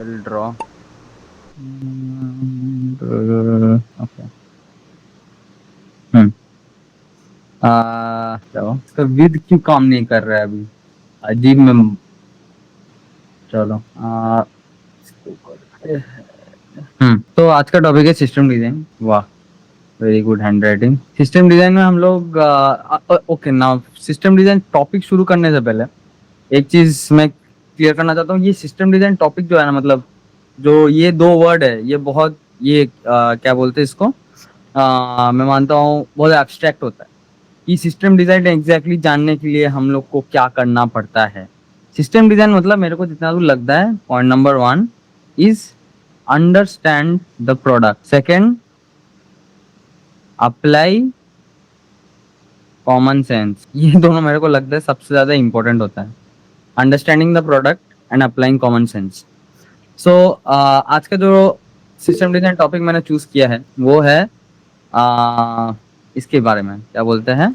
Will draw. Okay. हम्म चलो, इसका with क्यों काम नहीं कर रहा है अभी? अजीब में। चलो इसको करते हैं। तो आज का टॉपिक है सिस्टम डिजाइन। वाह, very good hand writing. System design में हम लोग okay now, system design topic शुरू करने से पहले एक चीज मैं क्लियर करना चाहता हूँ। ये सिस्टम डिजाइन टॉपिक जो है ना, मतलब जो ये दो वर्ड है, ये बहुत ये क्या बोलते हैं इसको, मैं मानता हूँ बहुत एब्स्ट्रैक्ट होता है। कि सिस्टम डिजाइन एग्जैक्टली जानने के लिए हम लोग को क्या करना पड़ता है। सिस्टम डिजाइन मतलब मेरे को जितना दूर लगता है, point number 1 is understand the product. Second, apply common sense. ये दोनों मेरे को लगता है सबसे ज्यादा इंपॉर्टेंट होता है, understanding the product and applying common sense. So आज का जो सिस्टम डिजाइन टॉपिक मैंने चूज किया है वो है इसके बारे में क्या बोलते हैं,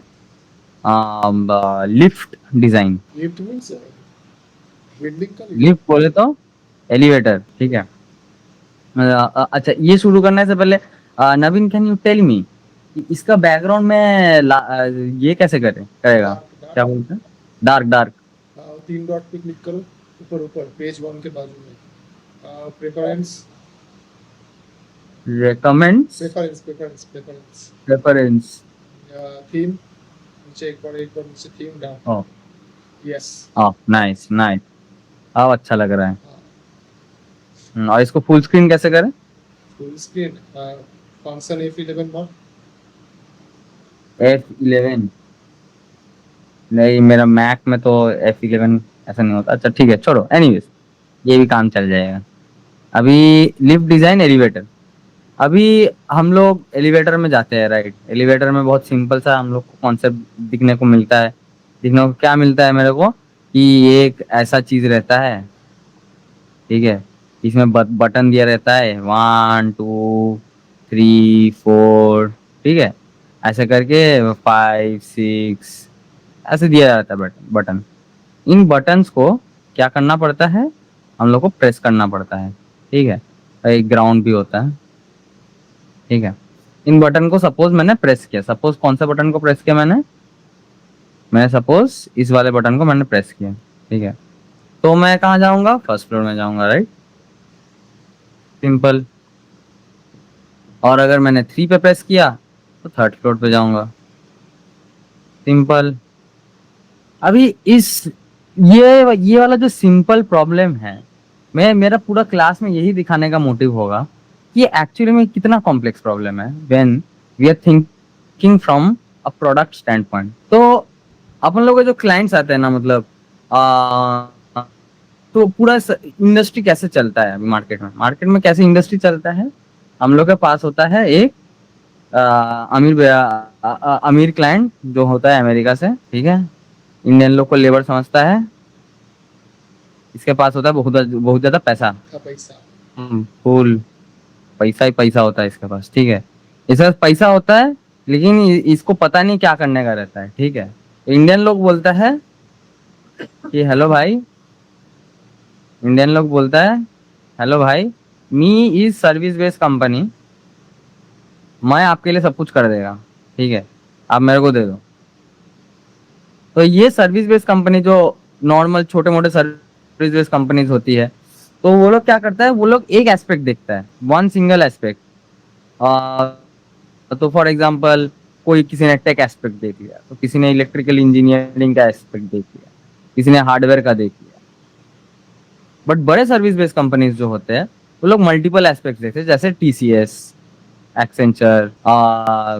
lift design. Lift means building का लिफ्ट बोले तो एलिवेटर, ठीक है। अच्छा, ये शुरू करने से पहले नवीन, कैन यू टेल मी इसका बैकग्राउंड में ये कैसे करेगा, क्या डार्क बोलते हैं, डार्क डार्क। तीन डॉट पे क्लिक करो, ऊपर ऊपर पेज वन के बाजू में preference recommends, preference preference preference reference. Theme नीचे एक बार नीचे थीम डार्क। ओ, यस। Nice nice. अब अच्छा लग रहा है। और इसको फुल स्क्रीन कैसे करें? Full screen function F11 mode. F11? नहीं, मेरा मैक में तो F11 ऐसा नहीं होता। अच्छा ठीक है, छोड़ो, एनीवेज ये भी काम चल जाएगा। अभी लिफ्ट डिजाइन एलिवेटर। अभी हम लोग एलिवेटर में जाते हैं, राइट। एलिवेटर में बहुत सिंपल सा हम लोग को कॉन्सेप्ट दिखने को मिलता है। दिखने को क्या मिलता है मेरे को, कि एक ऐसा चीज रहता है, ठीक है। इसमें बटन दिया रहता है 1 2 3 4, ठीक है। ऐसे करके 5 6 ऐसे दिया जाता है बटन बटन। इन बटन्स को क्या करना पड़ता है, हम लोग को प्रेस करना पड़ता है, ठीक है। एक ग्राउंड भी होता है, ठीक है। इन बटन को सपोज मैंने प्रेस किया, सपोज कौन सा बटन को प्रेस किया मैंने सपोज इस वाले बटन को मैंने प्रेस किया, ठीक है। तो मैं कहाँ जाऊंगा, फर्स्ट फ्लोर में जाऊंगा, राइट, सिंपल। और अगर मैंने 3 पे प्रेस किया तो थर्ड फ्लोर पे जाऊंगा, सिंपल। अभी ये वाला जो सिंपल प्रॉब्लम है, मैं मेरा पूरा क्लास में यही दिखाने का मोटिव होगा कि एक्चुअली में कितना कॉम्प्लेक्स प्रॉब्लम है when we are thinking from a product stand point. तो अपन लोग के जो क्लाइंट्स आते हैं ना, मतलब तो पूरा इंडस्ट्री कैसे चलता है अभी मार्केट में कैसे इंडस्ट्री चलता है। हम लोग के पास होता है एक अमीर क्लाइंट जो होता है अमेरिका से, ठीक है। इंडियन लोग को लेबर समझता है। इसके पास होता है बहुत बहुत ज्यादा पैसा, का पैसा। फुल पैसा ही पैसा होता है इसके पास, ठीक है। इसके पास पैसा होता है, लेकिन इसको पता नहीं क्या करने का रहता है, ठीक है। इंडियन लोग बोलता है कि हेलो भाई, इंडियन लोग बोलता है हेलो भाई, me is service based company, मैं आपके लिए सब कुछ कर देगा, ठीक है, आप मेरे को दे दो। तो ये सर्विस बेस्ड कंपनी जो नॉर्मल छोटे मोटे सर्विस बेस्ड कंपनीज होती है, तो वो लोग क्या करता है, वो लोग एक एस्पेक्ट देखता है, वन सिंगल एस्पेक्ट। तो फॉर एग्जांपल कोई किसी ने टेक एस्पेक्ट देख लिया, तो किसी ने इलेक्ट्रिकल इंजीनियरिंग का एस्पेक्ट देख लिया, किसी ने हार्डवेयर का देख लिया। बट बड़े सर्विस बेस्ड कंपनीज जो होते हैं वो लोग मल्टीपल एस्पेक्ट देखते हैं, जैसे TCS, एक्सेंचर,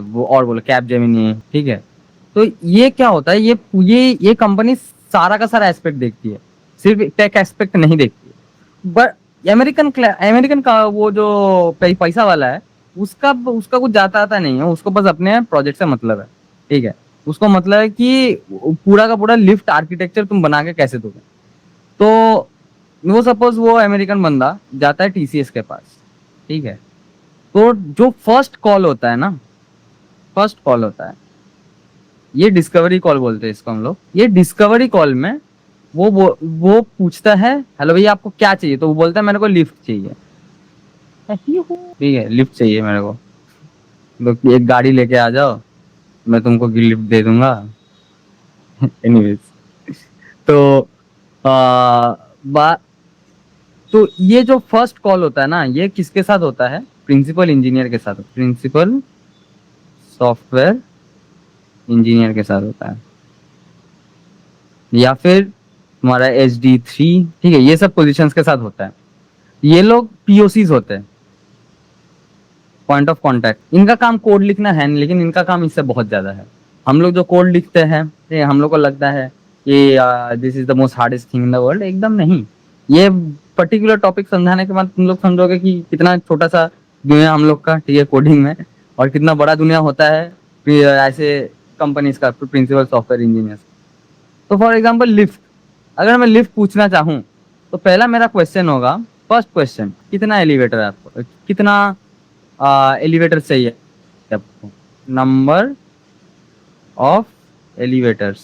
वो और बोलो कैपजेमिनी, ठीक है। तो ये क्या होता है, ये कंपनी सारा का सारा एस्पेक्ट देखती है, सिर्फ टेक एस्पेक्ट नहीं देखती है। बट अमेरिकन का वो जो पैसा वाला है, उसका उसका कुछ जाता आता नहीं है, उसको बस अपने प्रोजेक्ट से मतलब है, ठीक है। उसको मतलब है कि पूरा का पूरा लिफ्ट आर्किटेक्चर तुम बना के कैसे दोगे। तो वो सपोज वो अमेरिकन बंदा जाता है TCS के पास, ठीक है। तो जो फर्स्ट कॉल होता है ना, फर्स्ट कॉल होता है, ये डिस्कवरी कॉल बोलते हैं इसको हम लोग। ये डिस्कवरी कॉल में वो पूछता है हेलो भैया आपको क्या चाहिए, तो वो बोलता है मेरे को लिफ्ट चाहिए। ठीक है, लिफ्ट चाहिए मेरे को, तो एक गाड़ी लेके आ जाओ, मैं तुमको लिफ्ट दे दूंगा। एनीवेज, तो आ, बा तो ये जो फर्स्ट कॉल होता है ना, ये किसके साथ होता है? प्रिंसिपल इंजीनियर के साथ, प्रिंसिपल सॉफ्टवेयर इंजीनियर के साथ होता है, या फिर तुम्हारा HD3, ठीक है, ये सब पोजीशंस के साथ होता है। ये लोग POCs होते हैं, पॉइंट ऑफ कांटेक्ट। इनका काम कोड लिखना है नहीं, लेकिन इनका काम इससे बहुत ज्यादा है। हम लोग जो कोड लिखते हैं, ये हम लोग को लगता है कि this is the most hardest thing in the world, एकदम नहीं। ये पर्टिकुलर टॉपिक समझाने के बाद तुम लोग समझोगे कि कितना छोटा सा दुनिया हम लोग का, ठीक है, कोडिंग में, और कितना बड़ा दुनिया होता है फिर ऐसे कंपनीज का, प्रिंसिपल सॉफ्टवेयर इंजीनियर। तो फॉर एग्जाम्पल लिफ्ट, अगर मैं लिफ्ट पूछना चाहूँ, तो पहला मेरा क्वेश्चन होगा, फर्स्ट क्वेश्चन, कितना एलिवेटर है आपको, कितना एलिवेटर चाहिए आपको, नंबर ऑफ एलिवेटर्स,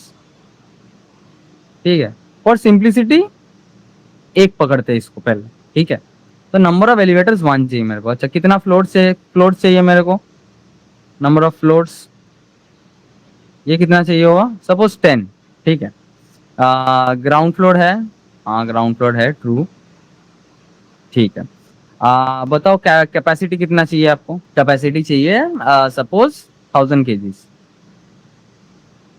ठीक है। फॉर सिंप्लिसिटी एक पकड़ते हैं इसको पहले, ठीक है। तो नंबर ऑफ एलिवेटर्स 1 चाहिए मेरे को। अच्छा, कितना फ्लोर्स चाहिए मेरे को, नंबर ऑफ फ्लोर्स, ये कितना चाहिए होगा, सपोज 10, ठीक है। ग्राउंड फ्लोर है, हाँ ग्राउंड फ्लोर है, ट्रू, ठीक है। बताओ क्या कैपेसिटी कितना चाहिए आपको, कैपेसिटी चाहिए सपोज 1000 kgs,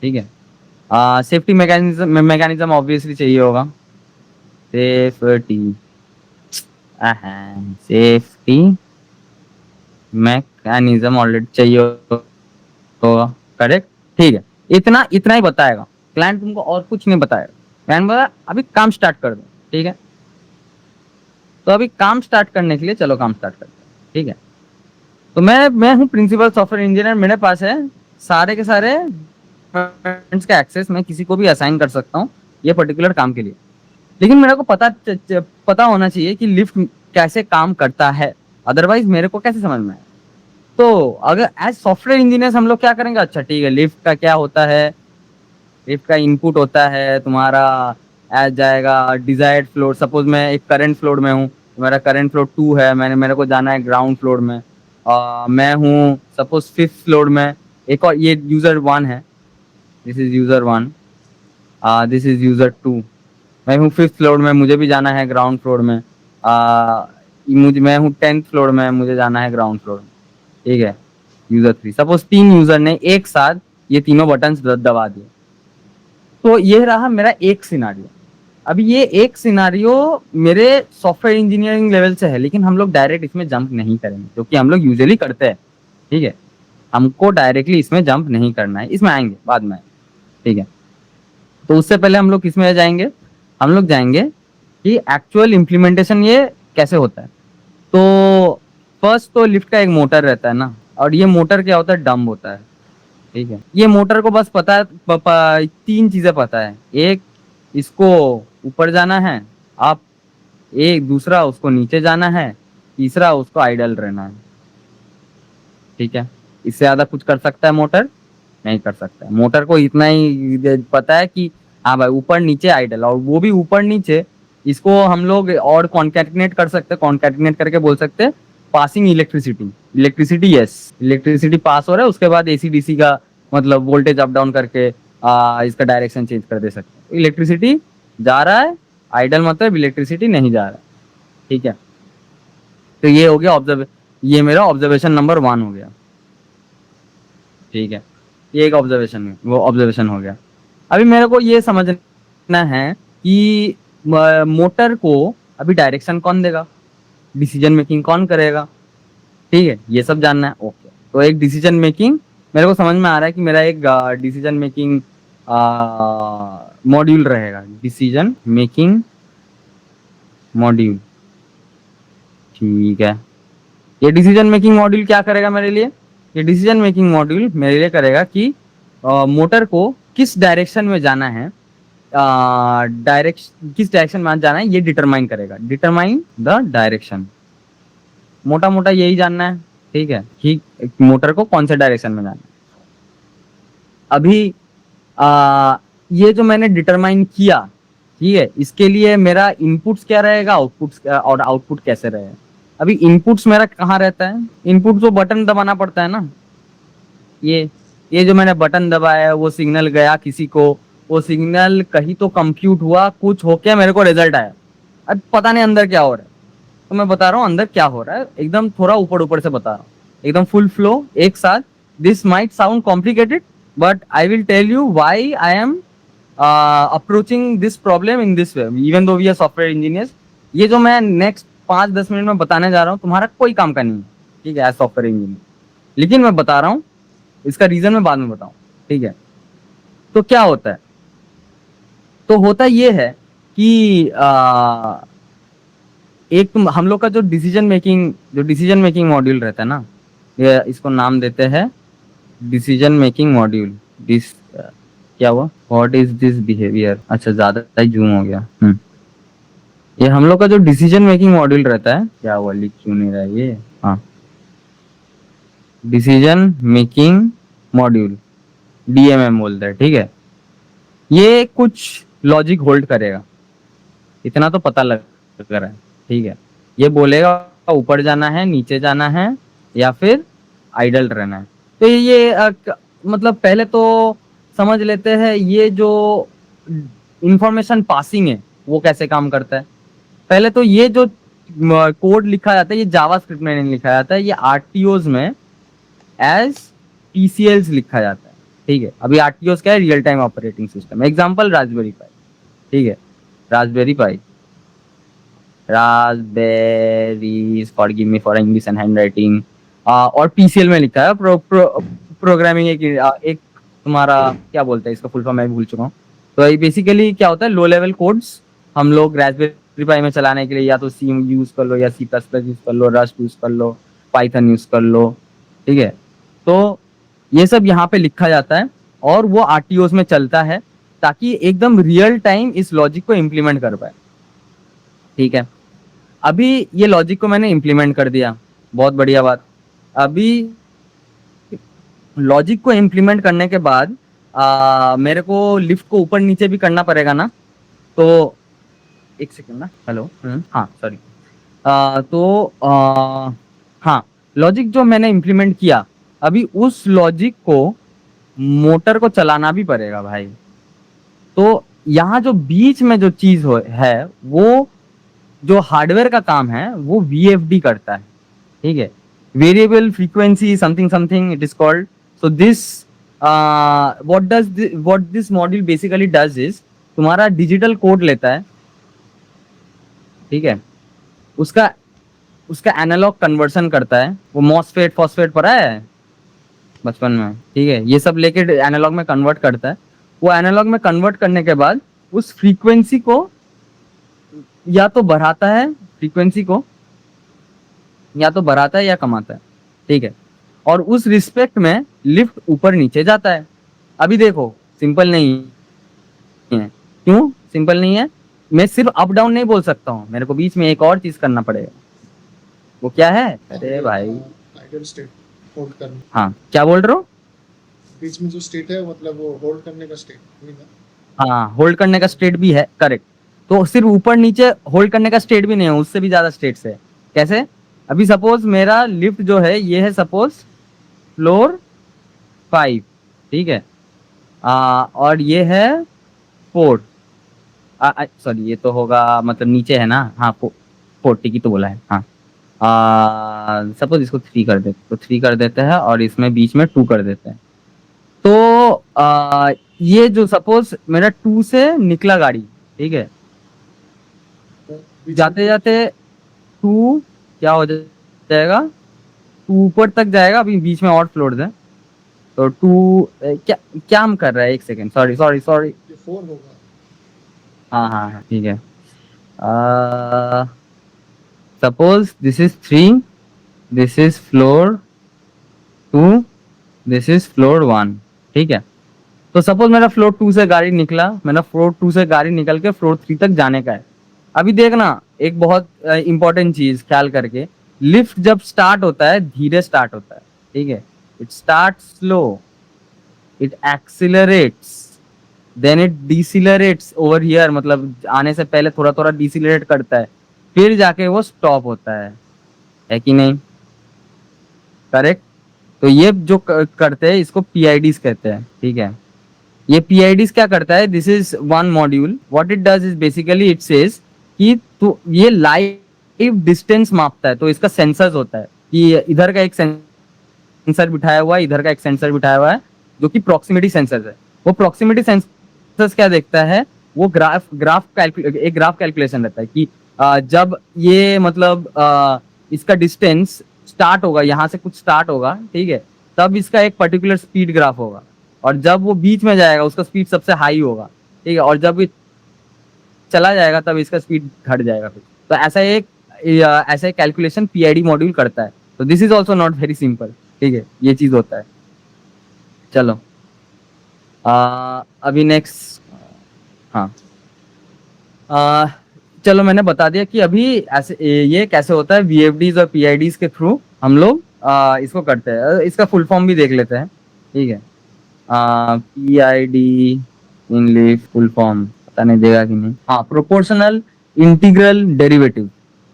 ठीक है। सेफ्टी मैकेनिज्म ऑब्वियसली चाहिए होगा, सेफ्टी, सेफ्टी मैकेनिज्म ऑलरेडी चाहिए होगा, करेक्ट, ठीक है। इतना इतना ही बताएगा क्लाइंट, तुमको और कुछ नहीं बताएगा। क्लाइंट बोला अभी काम स्टार्ट कर दो, ठीक है। तो अभी काम स्टार्ट करने के लिए चलो काम स्टार्ट करते हैं, ठीक है। तो मैं हूँ प्रिंसिपल सॉफ्टवेयर इंजीनियर, मेरे पास है सारे के सारे फ्रेंड्स का एक्सेस, मैं किसी को भी असाइन कर सकता हूँ ये पर्टिकुलर काम के लिए। लेकिन मेरे को पता होना चाहिए कि लिफ्ट कैसे काम करता है, अदरवाइज मेरे को कैसे समझ में आए। तो अगर एज सॉफ्टवेयर इंजीनियर हम लोग क्या करेंगे, अच्छा ठीक है, लिफ्ट का क्या होता है, लिफ्ट का इनपुट होता है तुम्हारा एज जाएगा डिजायर्ड फ्लोर। सपोज मैं एक करंट फ्लोर में हूँ, मेरा करंट फ्लोर 2 है, मेरे को जाना है ग्राउंड फ्लोर में। मैं हूँ सपोज 5th फ्लोर में, एक और ये यूजर 1 है, this is user 1, this is user 2। मैं हूँ 5th फ्लोर में, मुझे भी जाना है ग्राउंड फ्लोर में। मैं हूँ 10th फ्लोर में, मुझे जाना है ग्राउंड फ्लोर में, ठीक है। यूजर 3, सपोज 3 यूजर ने एक साथ ये तीनों बटन दबा दिए। तो ये रहा मेरा एक सिनारियो। अभी ये एक सिनारियो मेरे सॉफ्टवेयर इंजीनियरिंग लेवल से है, लेकिन हम लोग डायरेक्ट इसमें जंप नहीं करेंगे, क्योंकि हम लोग यूजुअली करते हैं, ठीक है। हमको डायरेक्टली इसमें जंप नहीं करना है, इसमें आएंगे बाद में, ठीक है। तो उससे पहले हम लोग किसमें जाएंगे, हम लोग जाएंगे कि एक्चुअल इम्प्लीमेंटेशन ये कैसे होता है। तो फर्स्ट तो लिफ्ट का एक मोटर रहता है ना, और ये मोटर क्या होता है, डंब होता है, ठीक है। ये मोटर को बस पता है 3 चीजें पता है, एक इसको ऊपर जाना है आप, एक दूसरा उसको नीचे जाना है, तीसरा उसको आइडल रहना है, ठीक है। इससे ज्यादा कुछ कर सकता है मोटर, नहीं कर सकता है। मोटर को इतना ही पता है कि हाँ भाई ऊपर नीचे आइडल, और वो भी ऊपर नीचे। इसको हम लोग और कॉन्कैटिनेट कर सकते हैं, कॉन्कैटिनेट करके बोल सकते हैं passing electricity, electricity, yes, electricity pass हो रहा है, उसके बाद AC DC का मतलब वोल्टेज अप डाउन करके इसका डायरेक्शन चेंज कर दे सकते हैं। इलेक्ट्रिसिटी जा रहा है, आइडल मतलब इलेक्ट्रिसिटी नहीं जा रहा है, ठीक है। तो ये हो गया ये मेरा ऑब्जर्वेशन नंबर 1 हो गया, ठीक है। ये एक ऑब्जर्वेशन हो गया। अभी मेरे को ये समझना है कि मोटर को अभी डायरेक्शन कौन देगा, डिसीजन मेकिंग कौन करेगा, ठीक है, ये सब जानना है, ओके। तो एक डिसीजन मेकिंग मेरे को समझ में आ रहा है कि मेरा एक डिसीजन मेकिंग मॉड्यूल रहेगा, डिसीजन मेकिंग मॉड्यूल, ठीक है। ये डिसीजन मेकिंग मॉड्यूल क्या करेगा मेरे लिए, ये डिसीजन मेकिंग मॉड्यूल मेरे लिए करेगा कि मोटर को किस डायरेक्शन में जाना है, किस डायरेक्शन में जाना है ये डिटरमाइन करेगा, डिटरमाइन द डायरेक्शन। मोटा मोटा यही जानना है, ठीक है, कि मोटर को कौन से डायरेक्शन में जाना है। अभी ये जो मैंने डिटरमाइन किया, ठीक है, इसके लिए मेरा इनपुट्स क्या रहेगा, आउटपुट्स और आउटपुट कैसे रहेगा। अभी इनपुट्स मेरा कहाँ रहता है, इनपुट तो बटन दबाना पड़ता है ना। ये जो मैंने बटन दबाया है वो सिग्नल गया किसी को, वो सिग्नल कहीं तो कंप्यूट हुआ, कुछ होके मेरे को रिजल्ट आया। अब पता नहीं अंदर क्या हो रहा है, तो मैं बता रहा हूँ अंदर क्या हो रहा है, एकदम थोड़ा ऊपर ऊपर से बता रहा हूँ, एकदम फुल फ्लो एक साथ। This might sound complicated but I will tell you why I am approaching this problem in this way even though we are software engineers. ये जो मैं नेक्स्ट 5-10 मिनट में बताने जा रहा हूँ तुम्हारा कोई काम का नहीं है, ठीक है, एज सॉफ्टवेयर इंजीनियर, लेकिन मैं बता रहा हूँ, इसका रीजन मैं बाद में बताऊँ, ठीक है। तो क्या होता है, तो होता ये है कि एक हम लोग का जो डिसीजन मेकिंग मॉड्यूल रहता है ना, ये इसको नाम देते हैं डिसीजन मेकिंग मॉड्यूल। दिस क्या हुआ, व्हाट इज दिस बिहेवियर, अच्छा ज्यादा ही जूम हो गया। ये हम लोग का जो डिसीजन मेकिंग मॉड्यूल रहता है, क्या हुआ लिख क्यों नहीं रहा है ये, हाँ, डिसीजन मेकिंग मॉड्यूल, डीएमएम बोलते हैं, ठीक है। ये कुछ लॉजिक होल्ड करेगा, इतना तो पता लग रहा है, ठीक है। ये बोलेगा ऊपर जाना है, नीचे जाना है, या फिर आइडल रहना है। तो ये मतलब पहले तो समझ लेते हैं ये जो इंफॉर्मेशन पासिंग है वो कैसे काम करता है। पहले तो ये जो कोड लिखा जाता है ये जावास्क्रिप्ट में नहीं लिखा जाता है, ये आरटीओज में एज टीसीएल्स लिखा जाता है, ठीक है। अभी आरटीओज क्या है, real time operating system, example raspberry pi, ठीक है, raspberry pi, raspberries forgive me for English and handwriting, और पीसीएल में लिखा है प्रोग्रामिंग एक तुम्हारा क्या बोलते हैं इसका फुल फॉर्म मैं भूल चुका हूँ। तो ये बेसिकली क्या होता है, लो लेवल कोड्स हम लोग रास्पबेरी पाई में चलाने के लिए या तो सी यूज कर लो, या सी प्लस प्लस यूज कर लो, रस्ट यूज कर लो, पाइथन यूज कर लो, ठीक है। तो ये सब यहाँ पे लिखा जाता है और वो आरटीओस में चलता है ताकि एकदम रियल टाइम इस लॉजिक को इम्प्लीमेंट कर पाए, ठीक है। अभी ये लॉजिक को मैंने इम्प्लीमेंट कर दिया, बहुत बढ़िया बात। अभी लॉजिक को इम्प्लीमेंट करने के बाद मेरे को लिफ्ट को ऊपर नीचे भी करना पड़ेगा ना, तो एक सेकंड ना, हेलो, हाँ सॉरी, हाँ, लॉजिक जो मैंने इम्प्लीमेंट किया, अभी उस लॉजिक को मोटर को चलाना भी पड़ेगा भाई। तो यहाँ जो बीच में जो चीज है वो जो हार्डवेयर का काम है वो वीएफडी करता है, ठीक है, variable frequency something something it is called. So this what this module basically does is तुम्हारा डिजिटल कोड लेता है, ठीक है, उसका एनालॉग कन्वर्सन करता है, वो मॉसफेट फॉस्फेट पढ़ा है बचपन में, ठीक है, ये सब लेके एनालॉग में कन्वर्ट करता है। वो एनालॉग में कन्वर्ट करने के बाद उस फ्रीक्वेंसी को या तो बढ़ाता है, फ्रीक्वेंसी को या तो बढ़ाता है या कमाता है, ठीक है, और उस रिस्पेक्ट में लिफ्ट ऊपर नीचे जाता है। अभी देखो सिंपल नहीं है, क्यों सिंपल नहीं है, मैं सिर्फ अप डाउन नहीं बोल सकता हूँ, मेरे को बीच में एक और चीज करना पड़ेगा, वो क्या है, अरे भाई आइडल स्टेट होल्ड करना, हाँ क्या बोल रहे हो, बीच में जो स्टेट है मतलब वो होल्ड करने का स्टेट, हाँ होल्ड करने का स्टेट भी है, करेक्ट। तो सिर्फ ऊपर नीचे होल्ड करने का स्टेट भी नहीं है, उससे भी ज्यादा स्टेट्स है। कैसे, अभी सपोज मेरा लिफ्ट जो है ये है सपोज फ्लोर 5, ठीक है, और ये है 4, सॉरी ये तो होगा मतलब नीचे है ना, हाँ 40 की तो बोला है, हाँ। सपोज इसको 3 कर देते, तो 3 कर देते हैं और इसमें बीच में 2 कर देते हैं। तो ये जो सपोज मेरा 2 से निकला गाड़ी, ठीक है, जाते जाते 2 क्या हो जाएगा, 2 ऊपर तक जाएगा, अभी बीच में और फ्लोर्स है, तो 2 क्या क्या हम कर रहा है, एक सेकेंड, सॉरी सॉरी सॉरी, 4 होगा, हाँ हाँ हाँ ठीक है। Suppose this is 3, this is floor 2, this is floor 1, ठीक है। तो सपोज मेरा फ्लोर 2 से गाड़ी निकला, मेरा फ्लोर 2 से गाड़ी निकल के फ्लोर 3 तक जाने का है। अभी देखना एक बहुत इंपॉर्टेंट चीज ख्याल करके, लिफ्ट जब स्टार्ट होता है धीरे स्टार्ट होता है, ठीक है, it start slow, it accelerates, then it decelerates over here, मतलब आने से पहले थोड़ा थोड़ा डिसिलरेट करता है, फिर जाके वो स्टॉप होता है कि नहीं? करेक्ट। तो ये जो करते हैं इसको पीआईडीज कहते हैं, ठीक है। ये पीआईडीज क्या करता है, this is one module, what it does is basically it says कि तो ये लाइव डिस्टेंस मापता है, तो इसका सेंसर्स होता है कि इधर का एक सेंसर बिठाया हुआ है, इधर का एक सेंसर बिठाया हुआ है, जो कि प्रॉक्सिमिटी सेंसर है। वो प्रॉक्सिमिटी सेंसर्स क्या देखता है, वो एक ग्राफ कैलकुलेशन रहता है कि जब ये मतलब इसका डिस्टेंस स्टार्ट होगा, यहाँ से कुछ स्टार्ट होगा, ठीक है, तब इसका एक पर्टिकुलर स्पीड ग्राफ होगा, और जब वो बीच में जाएगा उसका स्पीड सबसे हाई होगा, ठीक है, और जब ये चला जाएगा तब इसका स्पीड घट जाएगा फिर। तो ऐसा एक कैलकुलेशन पीआईडी मॉड्यूल करता है। तो this is also not very simple, ठीक है, ये चीज होता है। चलो अभी नेक्स्ट, हाँ, चलो मैंने बता दिया कि अभी ऐसे ये कैसे होता है, वीएफडीज और पीआईडीज के थ्रू हम लोग इसको करते हैं। इसका फुल फॉर्म भी देख लेते हैं, ठीक है। पीआईडी इंग्लिश फुल फॉर्म पता नहीं देगा कि नहीं, हाँ, proportional integral derivative.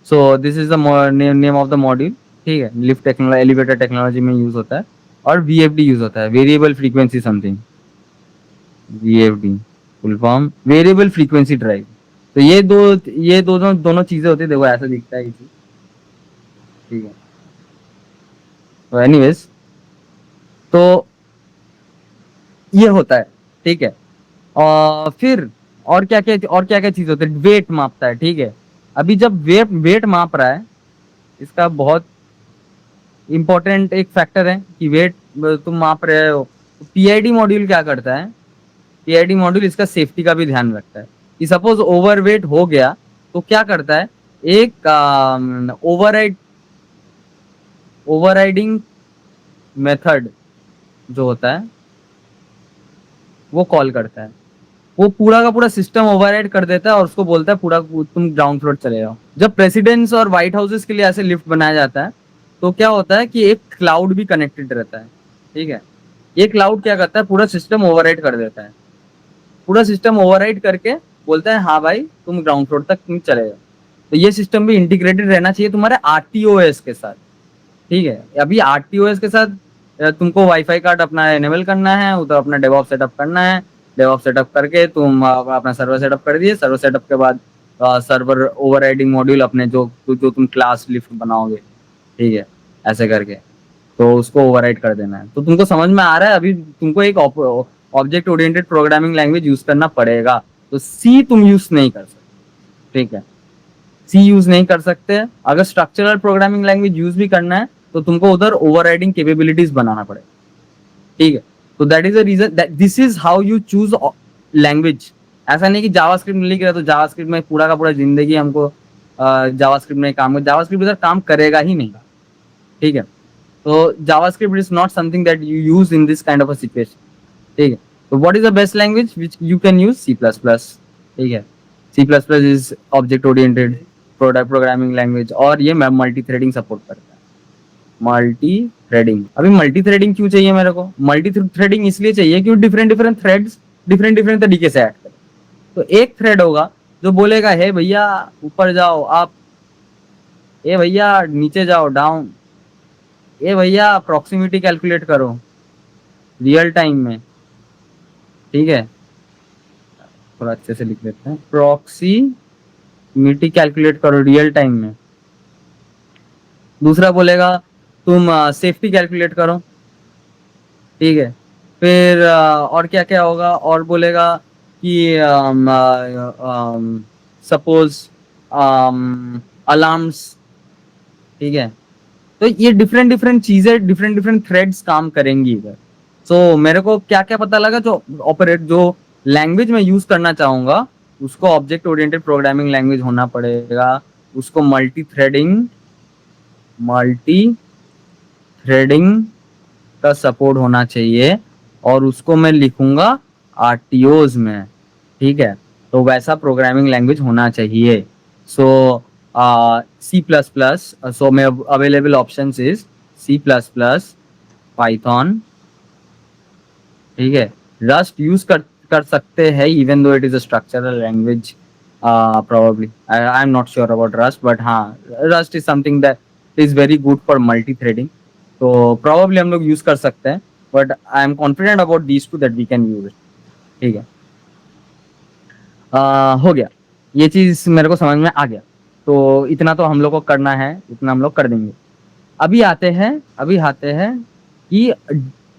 So this is the name of the module, ठीक है। लिफ्ट टेक्नोलॉजी, एलिवेटर टेक्नोलॉजी में यूज होता है, और वीएफडी यूज होता है, variable frequency something, VFD full form variable frequency drive. तो ये दोनों चीजें होती है, देखो ऐसा दिखता है ये चीज, ठीक है। तो एनीवेज, तो ये होता है, ठीक है। और फिर और क्या क्या चीज होती है, वेट मापता है, ठीक है। अभी जब वेट माप रहा है, इसका बहुत इंपॉर्टेंट एक फैक्टर है कि वेट तुम माप रहे हो, पीआईडी मॉड्यूल क्या करता है, पीआईडी मॉड्यूल इसका सेफ्टी का भी ध्यान रखता है कि सपोज ओवरवेट हो गया तो क्या करता है, एक ओवरराइडिंग मेथड जो होता है वो कॉल करता है, वो पूरा का पूरा सिस्टम ओवरराइड कर देता है और उसको बोलता है पूरा तुम ग्राउंड फ्लोर चले जाओ। जब प्रेसिडेंट्स और व्हाइट हाउसेस के लिए ऐसे लिफ्ट बनाया जाता है तो क्या होता है कि एक क्लाउड भी कनेक्टेड रहता है, ठीक है। ये क्लाउड क्या करता है, पूरा सिस्टम ओवरराइड कर देता है, पूरा सिस्टम ओवरराइड करके बोलता है हाँ भाई तुम ग्राउंड फ्लोर तक तुम चले जाओ। तो ये सिस्टम भी इंटीग्रेटेड रहना चाहिए तुम्हारे आरटीओएस के साथ, ठीक है। अभी आरटीओएस के साथ तुमको वाईफाई कार्ड अपना एनेबल करना है, उधर अपना डेवऑप्स सेटअप करना है, डेवऑप्स सेटअप करके तुम अपना सर्वर सेटअप कर दिए, सर्वर सेटअप के बाद सर्वर ओवरराइडिंग मॉड्यूल अपने जो तुम क्लास लिफ्ट बनाओगे, ठीक है, ऐसे करके तो उसको ओवरराइड कर देना है। तो तुमको समझ में आ रहा है, अभी तुमको एक object oriented programming language use करना पड़ेगा। तो सी तुम यूज नहीं कर सकते, ठीक है, सी यूज नहीं कर सकते। अगर स्ट्रक्चरल प्रोग्रामिंग लैंग्वेज यूज भी करना है तो तुमको उधर ओवरराइडिंग कैपेबिलिटीज बनाना पड़ेगा, ठीक है। तो that is the reason that this is how you choose language. ऐसा नहीं कि जावास्क्रिप्ट में लिख रहा तो जावास्क्रिप्ट में पूरा का पूरा जिंदगी हमको जावास्क्रिप्ट में काम, जावास्क्रिप्ट इधर काम करेगा ही नहीं, ठीक है। तो JavaScript is not something that you use in this kind of a situation, ठीक है। तो what is the best language which you can use, C plus plus, ठीक है। C plus plus is object oriented programming language, और ये multi threading support करता है। Multi threading, अभी मल्टी थ्रेडिंग क्यों चाहिए मेरे को, मल्टी थ्रेडिंग इसलिए चाहिए क्योंकि डिफरेंट थ्रेड्स डिफरेंट तरीके से ऐड करें। तो एक थ्रेड होगा जो बोलेगा हे भैया ऊपर जाओ आप, ए भैया नीचे जाओ डाउन, ए भैया प्रॉक्सिमिटी कैलकुलेट करो रियल टाइम में, ठीक है। थोड़ा अच्छे से लिख लेते हैं, प्रॉक्सिमिटी कैलकुलेट करो रियल टाइम में। दूसरा बोलेगा तुम सेफ्टी कैलकुलेट करो, ठीक है। फिर और क्या क्या होगा, और बोलेगा कि सपोज अलार्म्स, ठीक है। तो ये डिफरेंट चीजें डिफरेंट थ्रेड्स काम करेंगी इधर। सो मेरे को क्या क्या पता लगा, जो लैंग्वेज में यूज करना चाहूंगा उसको ऑब्जेक्ट ओरिएंटेड प्रोग्रामिंग लैंग्वेज होना पड़ेगा, उसको मल्टी थ्रेडिंग का सपोर्ट होना चाहिए, और उसको मैं लिखूंगा आरटीओज में, ठीक है। तो वैसा प्रोग्रामिंग लैंग्वेज होना चाहिए। सो सी प्लस प्लस, सो मैं available options is C plus plus, Python, ठीक है। रस्ट यूज कर सकते हैं, even though it is a structural language probably. I'm not sure about Rust, but हाँ Rust is something that is very good for multi-threading. तो probably हम लोग use कर सकते हैं, but I am confident about these two that we can use it. ठीक है, हो गया, ये चीज मेरे को समझ में आ गया। तो इतना तो हम लोग को करना है, इतना हम लोग कर देंगे। अभी आते हैं कि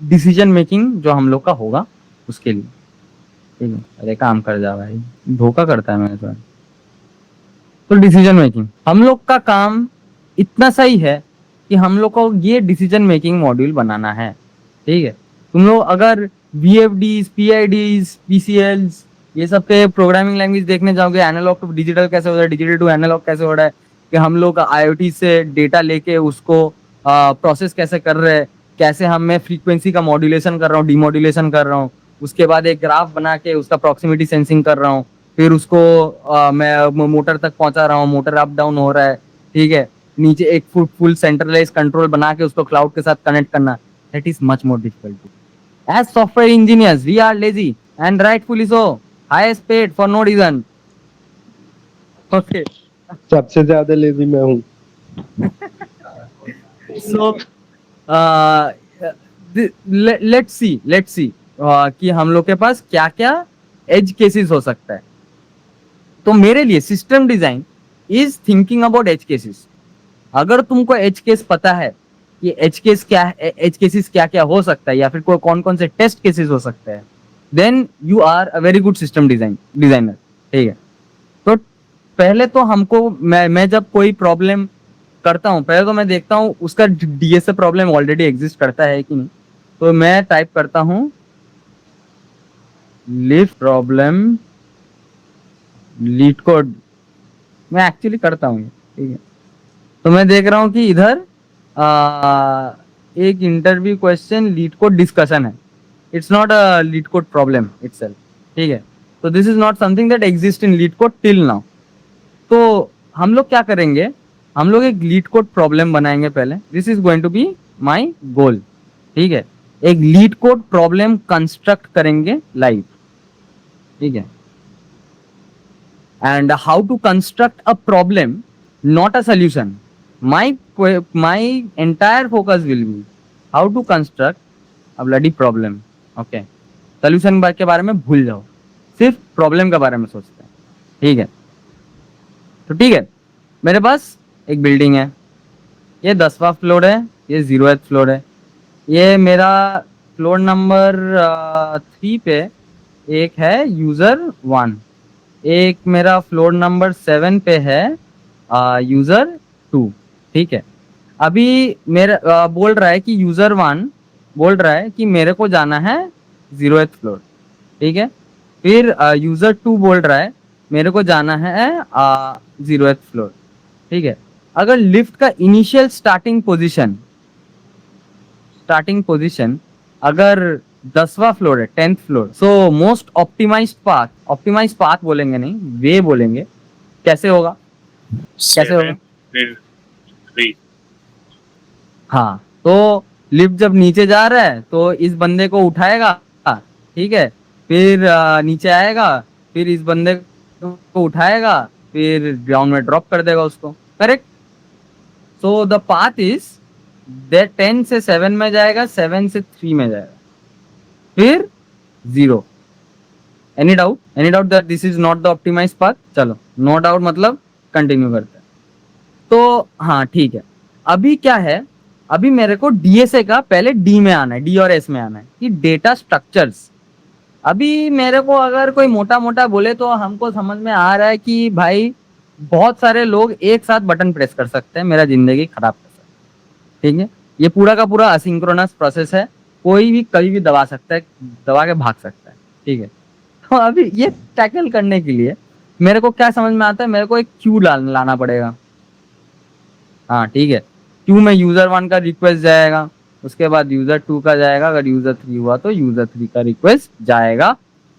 डिसीजन मेकिंग जो हम लोग का होगा उसके लिए। ठीक है, अरे काम कर जा भाई, धोखा करता है मेरे साथ। तो डिसीजन मेकिंग हम लोग का काम इतना सही है कि हम लोग को ये डिसीजन मेकिंग मॉड्यूल बनाना है। ठीक है, तुम लोग अगर VFDs, PIDs, PCLs ये सब के प्रोग्रामिंग लैंग्वेज देखने जाओगे, एनालॉग टू डिजिटल कैसे हो रहा है, डिजिटल टू एनालॉग कैसे हो रहा है, कि हम लोग IoT से डेटा लेके उसको प्रोसेस कैसे कर रहे हैं, कैसे हम मैं फ्रीक्वेंसी का मॉड्यूलेशन कर रहा हूँ, डीमॉड्यूलेशन कर रहा हूँ, उसके बाद एक ग्राफ बना के उसका प्रॉक्सिमिटी सेंसिंग कर रहा हूँ, फिर उसको मैं मोटर तक पहुंचा रहा हूँ, मोटर अप डाउन हो रहा है। ठीक है, नीचे एक फुल सेंट्रलाइज कंट्रोल बना के उसको क्लाउड के साथ कनेक्ट करना, that is much more difficult. As software engineers we are lazy and rightfully so, highest paid for no reason. Okay, सबसे ज्यादा लेजी मैं हूँ। सो लेट्स सी कि हम लोग के पास क्या क्या एज केसेस हो सकता है। तो मेरे लिए system design is thinking about edge cases. अगर तुमको एज केस पता है कि एज केसेस क्या क्या हो सकता है, या फिर कोई कौन कौन से टेस्ट केसेस हो सकते हैं, then you are a very good system designer. ठीक है, तो पहले तो हमको मैं जब कोई प्रॉब्लम करता हूँ, पहले तो मैं देखता हूँ उसका DSA प्रॉब्लम ऑलरेडी एग्जिस्ट करता है कि नहीं। तो मैं टाइप करता हूँ लिफ प्रॉब्लम लीड कोड, मैं एक्चुअली करता हूँ। ठीक है, तो मैं देख रहा हूँ कि इधर एक interview question LeetCode discussion है, it's not a LeetCode problem itself. ठीक है, तो this is not something that exist in LeetCode till now. तो हम लोग क्या करेंगे, हम लोग एक लीड कोड प्रॉब्लम बनाएंगे पहले, this is going to be my goal. ठीक है, एक लीड कोड प्रॉब्लम कंस्ट्रक्ट करेंगे लाइव। ठीक है, and how to construct a problem, not a solution. My entire focus will be how to construct a bloody problem. Okay, solution के बारे में भूल जाओ, सिर्फ प्रॉब्लम के बारे में सोचते हैं। ठीक है, तो ठीक है, मेरे पास एक बिल्डिंग है, ये 10वां फ्लोर है, ये 0th फ्लोर है, ये मेरा फ्लोर नंबर 3 पे एक है यूजर 1, एक मेरा फ्लोर नंबर 7 पे है यूजर 2। ठीक है, अभी मेरा बोल रहा है कि यूजर 1 बोल रहा है कि मेरे को जाना है 0th फ्लोर। ठीक है, फिर यूजर 2 बोल रहा है मेरे को जाना है 0th फ्लोर। ठीक है, अगर लिफ्ट का इनिशियल स्टार्टिंग पोजीशन अगर 10वां फ्लोर है, 10th floor, so most optimized path बोलेंगे नहीं, वे बोलेंगे। कैसे होगा, कैसे होगा? 3। हाँ, तो लिफ्ट जब नीचे जा रहा है तो इस बंदे को उठाएगा। ठीक है, फिर नीचे आएगा, फिर इस बंदे को उठाएगा, फिर ग्राउंड में ड्रॉप कर देगा उसको। Correct? So the path is that 10 से 7 में जाएगा, 7 से 3 में जाएगा, फिर 0। Any doubt that this is not the optimized path? चलो, नो डाउट मतलब कंटिन्यू करते हैं। तो हाँ ठीक है, अभी क्या है, अभी मेरे को DSA का पहले D में आना है, D और S में आना है, कि डेटा स्ट्रक्चर्स। अभी मेरे को अगर कोई मोटा मोटा बोले तो हमको समझ में आ रहा है कि भाई बहुत सारे लोग एक साथ बटन प्रेस कर सकते हैं, मेरा जिंदगी खराब कर सकते हैं। ठीक है, ये पूरा का पूरा असिंक्रोनस प्रोसेस है, कोई भी कभी भी दबा सकता है, दबा के भाग सकता है। ठीक है, तो अभी ये टैकल करने के लिए मेरे को क्या समझ में आता है, मेरे को एक क्यू लाना पड़ेगा। हाँ ठीक है, क्यू में यूजर 1 का रिक्वेस्ट जाएगा, उसके बाद यूजर 2 का जाएगा, अगर यूजर 3 हुआ तो यूजर 3 का रिक्वेस्ट जाएगा,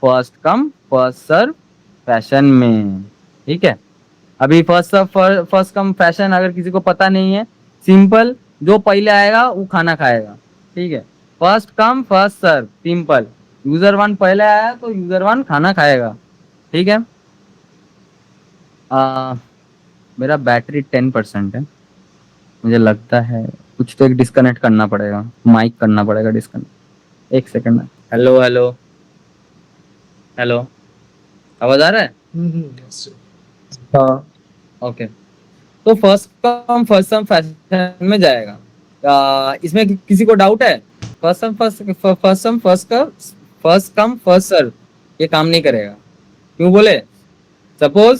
first come first serve fashion में। ठीक है, अभी फर्स्ट कम फैशन अगर किसी को पता नहीं है, सिंपल, जो पहले आएगा वो खाना खाएगा। ठीक है, first come first serve, simple. User 1 पहले आया तो यूजर 1 खाना खाएगा, ठीक है। मेरा बैटरी 10% है, मुझे लगता है कुछ तो एक डिस्कनेक्ट करना पड़ेगा, माइक करना पड़ेगा डिस्कनेक्ट। एक सेकंड में। हेलो हेलो हेलो, आवाज आ रहा है? yes, sir. हाँ ओके, तो फर्स्ट कम फर्स्ट सम फैशन में जाएगा। इसमें किसी को डाउट है? फर्स्ट कम फर्स्ट सर्व ये काम नहीं करेगा। क्यों बोले? Suppose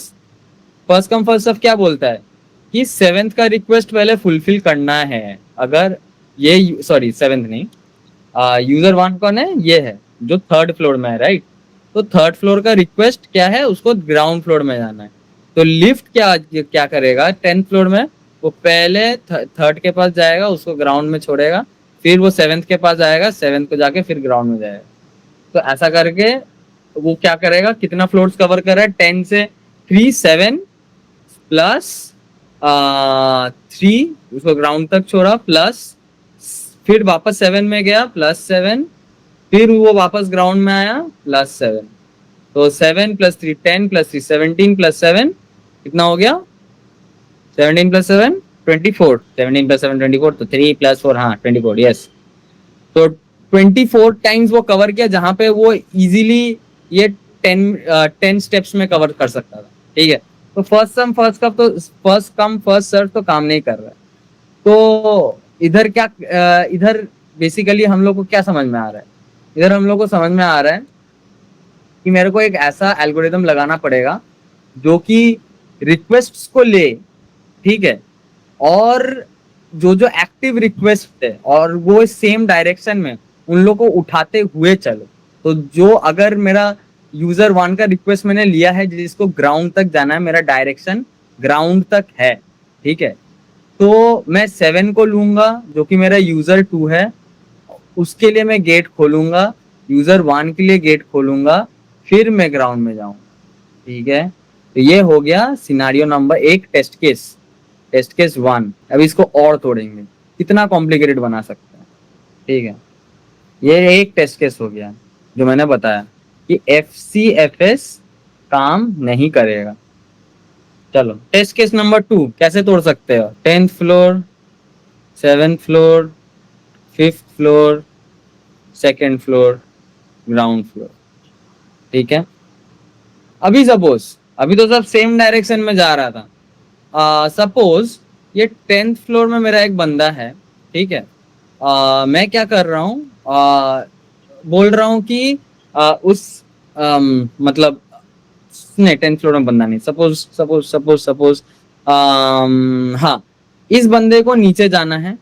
first come first serve क्या बोलता है कि सेवेंथ का रिक्वेस्ट पहले फुलफिल करना है। अगर ये सॉरी सेवेंथ नहीं, यूजर 1 कौन है? ये है जो थर्ड फ्लोर में है, राइट। तो थर्ड फ्लोर का रिक्वेस्ट क्या है? उसको ग्राउंड फ्लोर में जाना है। तो लिफ्ट क्या क्या करेगा 10th फ्लोर में? वो पहले थर्ड के पास जाएगा, उसको ग्राउंड में छोड़ेगा, फिर वो सेवेंथ के पास आएगा, सेवेंथ को जाके फिर ग्राउंड में जाएगा। तो ऐसा करके वो क्या करेगा? कितना फ्लोर्स कवर कर रहा है? 10 से 3 7 प्लस 3, उसको ग्राउंड तक छोड़ा, प्लस फिर वापस 7 में गया, +7, फिर वो वापस ग्राउंड में आया, +7। तो 7 + 3 10 + 3 17 + 7 कितना हो गया? 17 + 7 24, 17 + 7 24, तो 3 + 4 हाँ 24, यस। तो 24 टाइम्स वो कवर किया, जहां पे वो इजीली ये 10 स्टेप्स में कवर कर सकता था, ठीक है। तो फर्स्ट कम फर्स्ट सर्व तो काम नहीं कर रहा है। तो इधर क्या इधर बेसिकली हम लोग को क्या समझ में आ रहा है? इधर हम लोग को समझ में आ रहा है कि मेरे को एक ऐसा एल्गोरिदम लगाना पड़ेगा जो कि रिक्वेस्ट्स को ले, ठीक है, और जो जो एक्टिव रिक्वेस्ट है और वो सेम डायरेक्शन में उन लोग को उठाते हुए चलो। तो जो अगर मेरा यूजर 1 का रिक्वेस्ट मैंने लिया है जिसको ग्राउंड तक जाना है, मेरा डायरेक्शन ग्राउंड तक है, ठीक है, तो मैं 7 को लूंगा जो कि मेरा यूजर 2 है, उसके लिए मैं गेट खोलूंगा, यूजर 1 के लिए गेट खोलूंगा, फिर मैं ग्राउंड में जाऊंगा, ठीक है। तो ये हो गया सिनारियो नंबर 1, टेस्ट केस 1। अब इसको और तोड़ेंगे, कितना कॉम्प्लिकेटेड बना सकते हैं, ठीक है। ये एक टेस्ट केस हो गया जो मैंने बताया कि FCFS काम नहीं करेगा। चलो टेस्ट केस नंबर 2 कैसे तोड़ सकते हो? 10th floor, 7th floor, 5th floor, 2nd floor, ground floor, ठीक है। अभी सपोज अभी तो सब सेम डायरेक्शन में जा रहा था। सपोज ये 10th फ्लोर में मेरा एक बंदा है, ठीक है। मैं क्या कर रहा हूँ, बोल रहा हूँ कि मतलब नहीं 10th फ्लोर में बंदा नहीं, सपोज हाँ, इस बंदे को नीचे जाना है,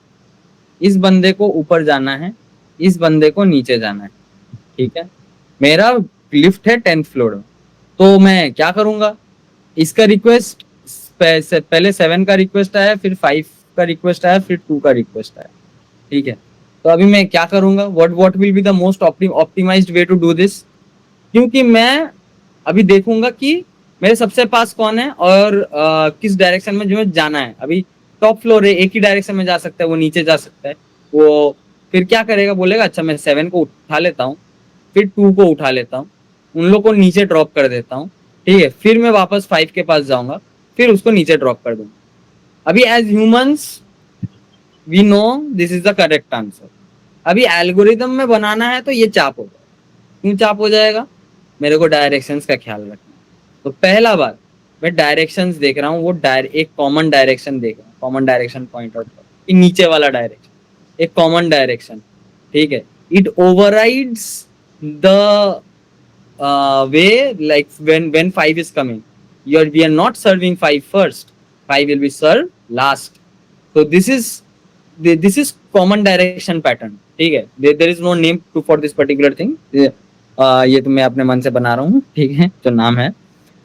इस बंदे को ऊपर जाना है, इस बंदे को नीचे जाना है, ठीक है। मेरा लिफ्ट है 10th फ्लोर में, तो मैं क्या करूंगा? इसका रिक्वेस्ट पहले 7 का रिक्वेस्ट आया, फिर 5 का रिक्वेस्ट आया, फिर 2 का रिक्वेस्ट आया, ठीक है। तो अभी मैं क्या करूंगा? What will be the most optimized way to do this? क्योंकि मैं अभी देखूंगा कि मेरे सबसे पास कौन है और किस डायरेक्शन में जो है जाना है। अभी टॉप फ्लोर है, एक ही डायरेक्शन में जा सकता है, वो नीचे जा सकता है। वो फिर क्या करेगा? बोलेगा अच्छा मैं 7 को उठा लेता हूँ, फिर 2 को उठा लेता हूँ, उन लोग को नीचे ड्रॉप कर देता हूँ, ठीक है, फिर मैं वापस 5 के पास जाऊंगा, फिर उसको नीचे ड्रॉप कर दूंगा। अभी as humans we know this is the correct answer. अभी एल्गोरिदम में बनाना है तो ये चाप हो जाएगा। क्यों चाप हो जाएगा? मेरे को डायरेक्शंस का ख्याल रखना है। तो पहला बार मैं डायरेक्शंस देख रहा हूँ, वो एक कॉमन डायरेक्शन देख रहा हूँ, कॉमन डायरेक्शन पॉइंट आउट कर, नीचे वाला डायरेक्शन एक कॉमन डायरेक्शन, ठीक है। It overrides the way like when 5 is coming, we are not serving 5 first, 5 will be served last. So this is common direction pattern, ठीक है। there is no name for this particular thing, ये तो मैं अपने मन से बना रहा हूँ, ठीक है, जो नाम है।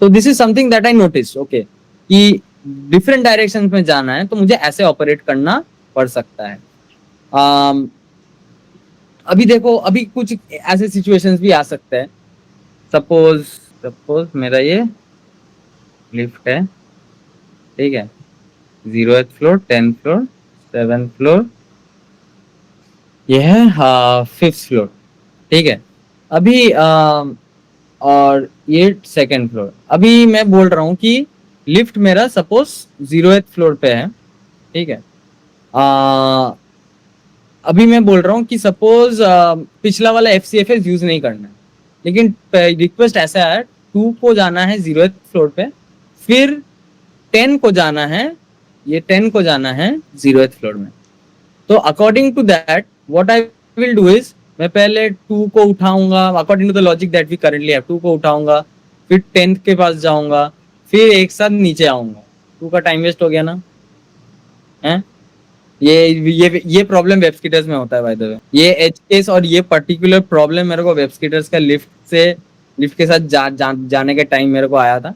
तो this is something that I notice, okay, कि डिफरेंट डायरेक्शन में जाना है तो मुझे ऐसे ऑपरेट करना पड़ सकता है। अभी देखो, अभी कुछ ऐसे सिचुएशंस भी आ सकते हैं। सपोज मेरा ये लिफ्ट है, ठीक है, 0th floor, 10th floor, 7th floor, ये है 5th फ्लोर, ठीक है। अभी और ये सेकंड फ्लोर। अभी मैं बोल रहा हूँ कि लिफ्ट मेरा सपोज 0th फ्लोर पे है, ठीक है। अभी मैं बोल रहा हूँ कि सपोज पिछला वाला FCFS यूज नहीं करना है, लेकिन रिक्वेस्ट ऐसा है 2 को जाना है 0th फ्लोर पे, फिर 10 को जाना है, ये 10 को जाना है 0th फ्लोर में। तो according to that what I will do is, मैं पहले 2 को उठाऊंगा according to the logic that we currently have, 2 को उठाऊंगा, फिर 10th के पास जाऊंगा, फिर एक साथ नीचे आऊंगा। 2 का टाइम वेस्ट हो गया ना, है? ये प्रॉब्लम वेबस्कीटर्स में होता है बाय द वे। ये एज केस और ये पर्टिकुलर प्रॉब्लम मेरे को वेबस्कीटर्स का लिफ्ट के साथ जाने के टाइम मेरे को आया था।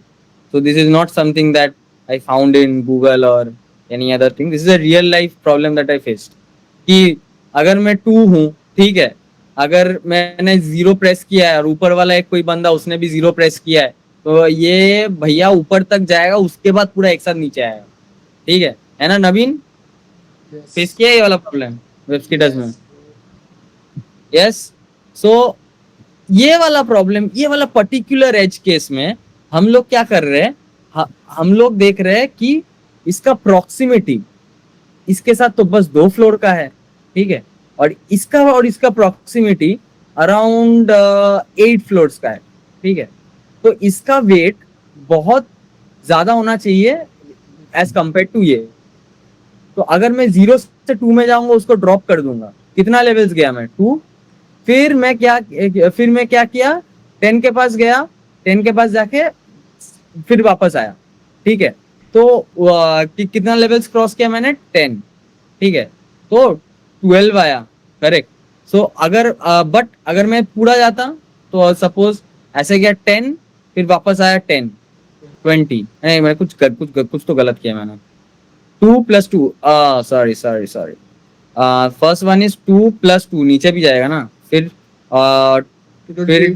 So this is not something that I found in Google or any other thing. This is a real life problem that I faced. कि अगर मैं 2 हूँ, ठीक है, अगर मैंने 0 प्रेस किया है और ऊपर वाला एक कोई बंदा उसने भी 0 प्रेस किया है, तो ये भैया ऊपर तक जाएगा, उसके बाद पूरा एक साथ नीचे आएगा, ठीक है ना नवीन? Yes. फेस किया है ये वाला प्रॉब्लम वेबस्कीटर्स में? यस। सो ये वाला प्रॉब्लम, ये वाला पर्टिकुलर एज केस में हम लोग क्या कर रहे हैं, हम लोग देख रहे हैं कि इसका प्रॉक्सिमिटी इसके साथ तो बस 2 फ्लोर का है, ठीक है, और इसका प्रॉक्सिमिटी अराउंड 8 फ्लोर्स का है, ठीक है। तो इसका वेट बहुत ज्यादा होना चाहिए एज कंपेयर टू ये। तो अगर मैं 0 से 2 में जाऊंगा, उसको ड्रॉप कर दूंगा, कितना लेवल्स गया मैं? 2। फिर मैं क्या किया, 10 के पास गया, 10 के पास जाके फिर वापस आया, ठीक है। तो कितना लेवल्स क्रॉस किया मैंने? 10, ठीक है। तो 12 आया, करेक्ट। सो अगर मैं पूरा जाता तो सपोज ऐसे गया 10, फिर वापस आया 10, 20। नहीं, मैं कुछ तो गलत किया मैंने। 2 + 2, सॉरी फर्स्ट वन इज 2 + 2, नीचे भी जाएगा ना, फिर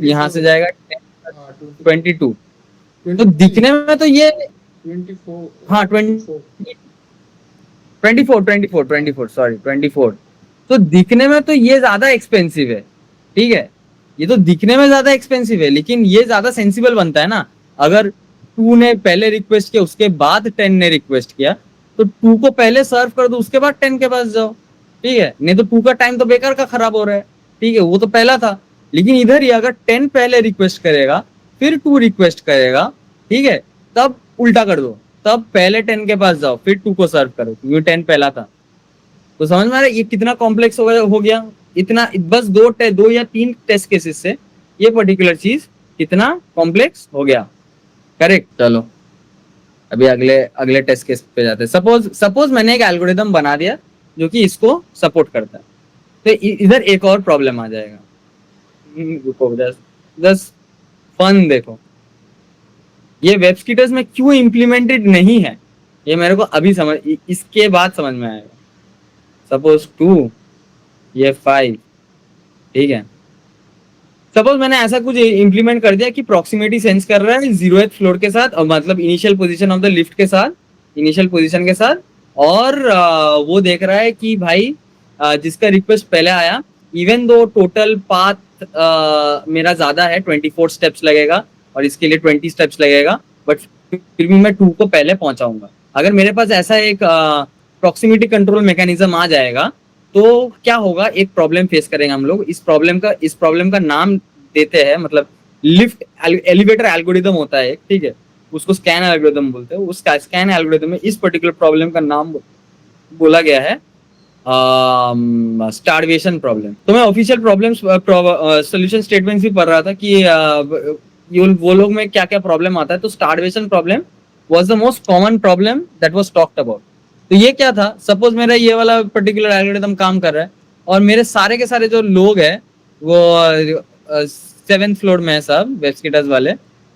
यहाँ से जाएगा 22। तो दिखने में तो ये 24, हाँ 24 सॉरी 24। तो दिखने में तो ये ज्यादा एक्सपेंसिव है, ठीक है, ये तो दिखने में ज्यादा एक्सपेंसिव है, लेकिन ये ज्यादा सेंसिबल बनता है ना। अगर 2 ने पहले रिक्वेस्ट किया, उसके बाद 10 ने रिक्वेस्ट किया, तो 2 को पहले सर्व कर दो, उसके बाद 10 के पास जाओ, ठीक है। नहीं तो 2 का टाइम तो बेकार का खराब हो रहा है, ठीक है, वो तो पहला था। लेकिन इधर ही अगर 10 पहले रिक्वेस्ट करेगा, फिर 2 रिक्वेस्ट करेगा, ठीक है, तब उल्टा कर दो, तब पहले 10 के पास जाओ, फिर 2 को सर्व करो, क्योंकि 10 पहला था। तो समझ में आ रहा है ये कितना कॉम्प्लेक्स हो गया? इतना बस 2 या 3 टेस्ट केसेस से ये पर्टिकुलर चीज कितना कॉम्प्लेक्स हो गया, करेक्ट। चलो अभी अगले टेस्ट केस पे जाते हैं। सपोज मैंने एक एल्गोरिदम बना दिया जो कि इसको सपोर्ट करता है, तो इधर एक और प्रॉब्लम आ जाएगा। रुको जस्ट फन देखो, ये वेबस्कीटर्स में क्यों इम्प्लीमेंटेड नहीं है, ये मेरे को अभी इसके बाद समझ में आएगा। सपोज 2, ये 5, ठीक है। सपोज मैंने ऐसा कुछ इंप्लीमेंट कर दिया कि प्रॉक्सिमिटी सेंस कर रहा है 0th फ्लोर के साथ, और मतलब initial position of the lift के साथ, इनिशियल पोजीशन के साथ, और वो देख रहा है कि भाई जिसका रिक्वेस्ट पहले आया, इवन दो टोटल पाथ मेरा ज्यादा है, 24 स्टेप्स लगेगा और इसके लिए 20 स्टेप्स लगेगा, बट फिर भी मैं 2 को पहले पहुंचाऊंगा। अगर मेरे पास ऐसा एक प्रॉक्सिमिटी कंट्रोल मैकेनिज्म आ जाएगा, तो क्या होगा, एक प्रॉब्लम फेस करेंगे हम लोग। इस प्रॉब्लम का नाम देते हैं, मतलब लिफ्ट एलिवेटर एल्गोरिदम होता है, ठीक है, उसको स्कैन एल्गोरिदम बोलते हैं। उस स्कैन एल्गोरिदम में इस पर्टिकुलर प्रॉब्लम का नाम बोला गया है स्टारवेशन प्रॉब्लम। तो मैं ऑफिशियल प्रॉब्लम्स सॉल्यूशन स्टेटमेंट्स भी पढ़ रहा था कि वो लोग में क्या क्या प्रॉब्लम आता है। तो starvation problem was the most common problem that was talked about. तो ये क्या था, सपोज मेरा ये वाला पर्टिकुलर एल्गोरिदम काम कर रहा है और मेरे सारे के सारे जो लोग हैं वो 7th फ्लोर में है, सब वेबस्कीटर्स वाले,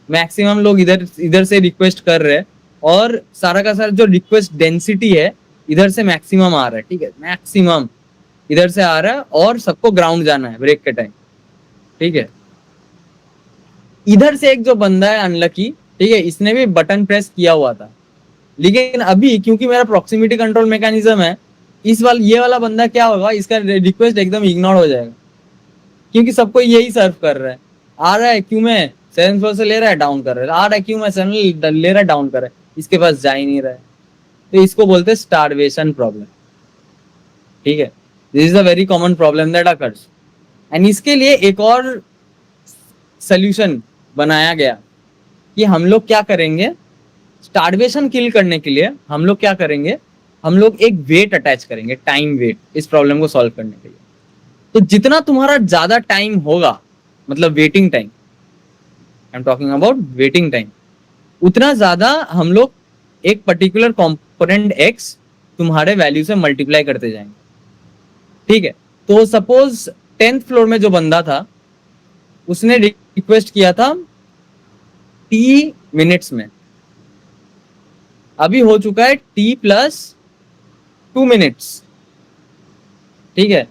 मैक्सिमम लोग इधर से रिक्वेस्ट कर रहे हैं, और सारा का सारा जो रिक्वेस्ट डेंसिटी है इधर से मैक्सिमम आ रहा है, ठीक है, मैक्सिमम इधर से आ रहा है, और सबको ग्राउंड जाना है ब्रेक के टाइम, ठीक है। इधर से एक जो बंदा है अनलकी, ठीक है, इसने भी बटन प्रेस किया हुआ था, लेकिन अभी क्योंकि मेरा प्रॉक्सिमिटी कंट्रोल मैकेनिज्म है, ये वाला बंदा क्या होगा, इसका रिक्वेस्ट एकदम इग्नोर हो जाएगा, क्योंकि सबको यही सर्व कर रहा है। आ रहा है क्यों में 7th फ्लोर से ले रहा है, डाउन कर रहा है, आ रहा है क्यों में 7 ले रहा है, डाउन कर रहा है, इसके पास जा ही नहीं रहा है। तो इसको बोलते हैं स्टारवेशन प्रॉब्लम। ठीक है, this is a very common problem that occurs. And इसके लिए एक और सोल्यूशन बनाया गया कि हम लोग क्या करेंगे, स्टारवेशन किल करने के लिए हम लोग क्या करेंगे, हम लोग एक वेट अटैच करेंगे, टाइम वेट, इस प्रॉब्लम को सॉल्व करने के लिए। तो जितना तुम्हारा ज्यादा टाइम होगा, मतलब waiting time, I am talking about waiting time, उतना ज्यादा हम लोग एक पर्टिकुलर कंपोनेंट x तुम्हारे वैल्यू से मल्टीप्लाई करते जाएंगे। ठीक है, तो सपोज 10th फ्लोर में जो बंदा था उसने रिक्वेस्ट किया था t मिनट्स में, अभी हो चुका है t प्लस 2 मिनट्स। ठीक है,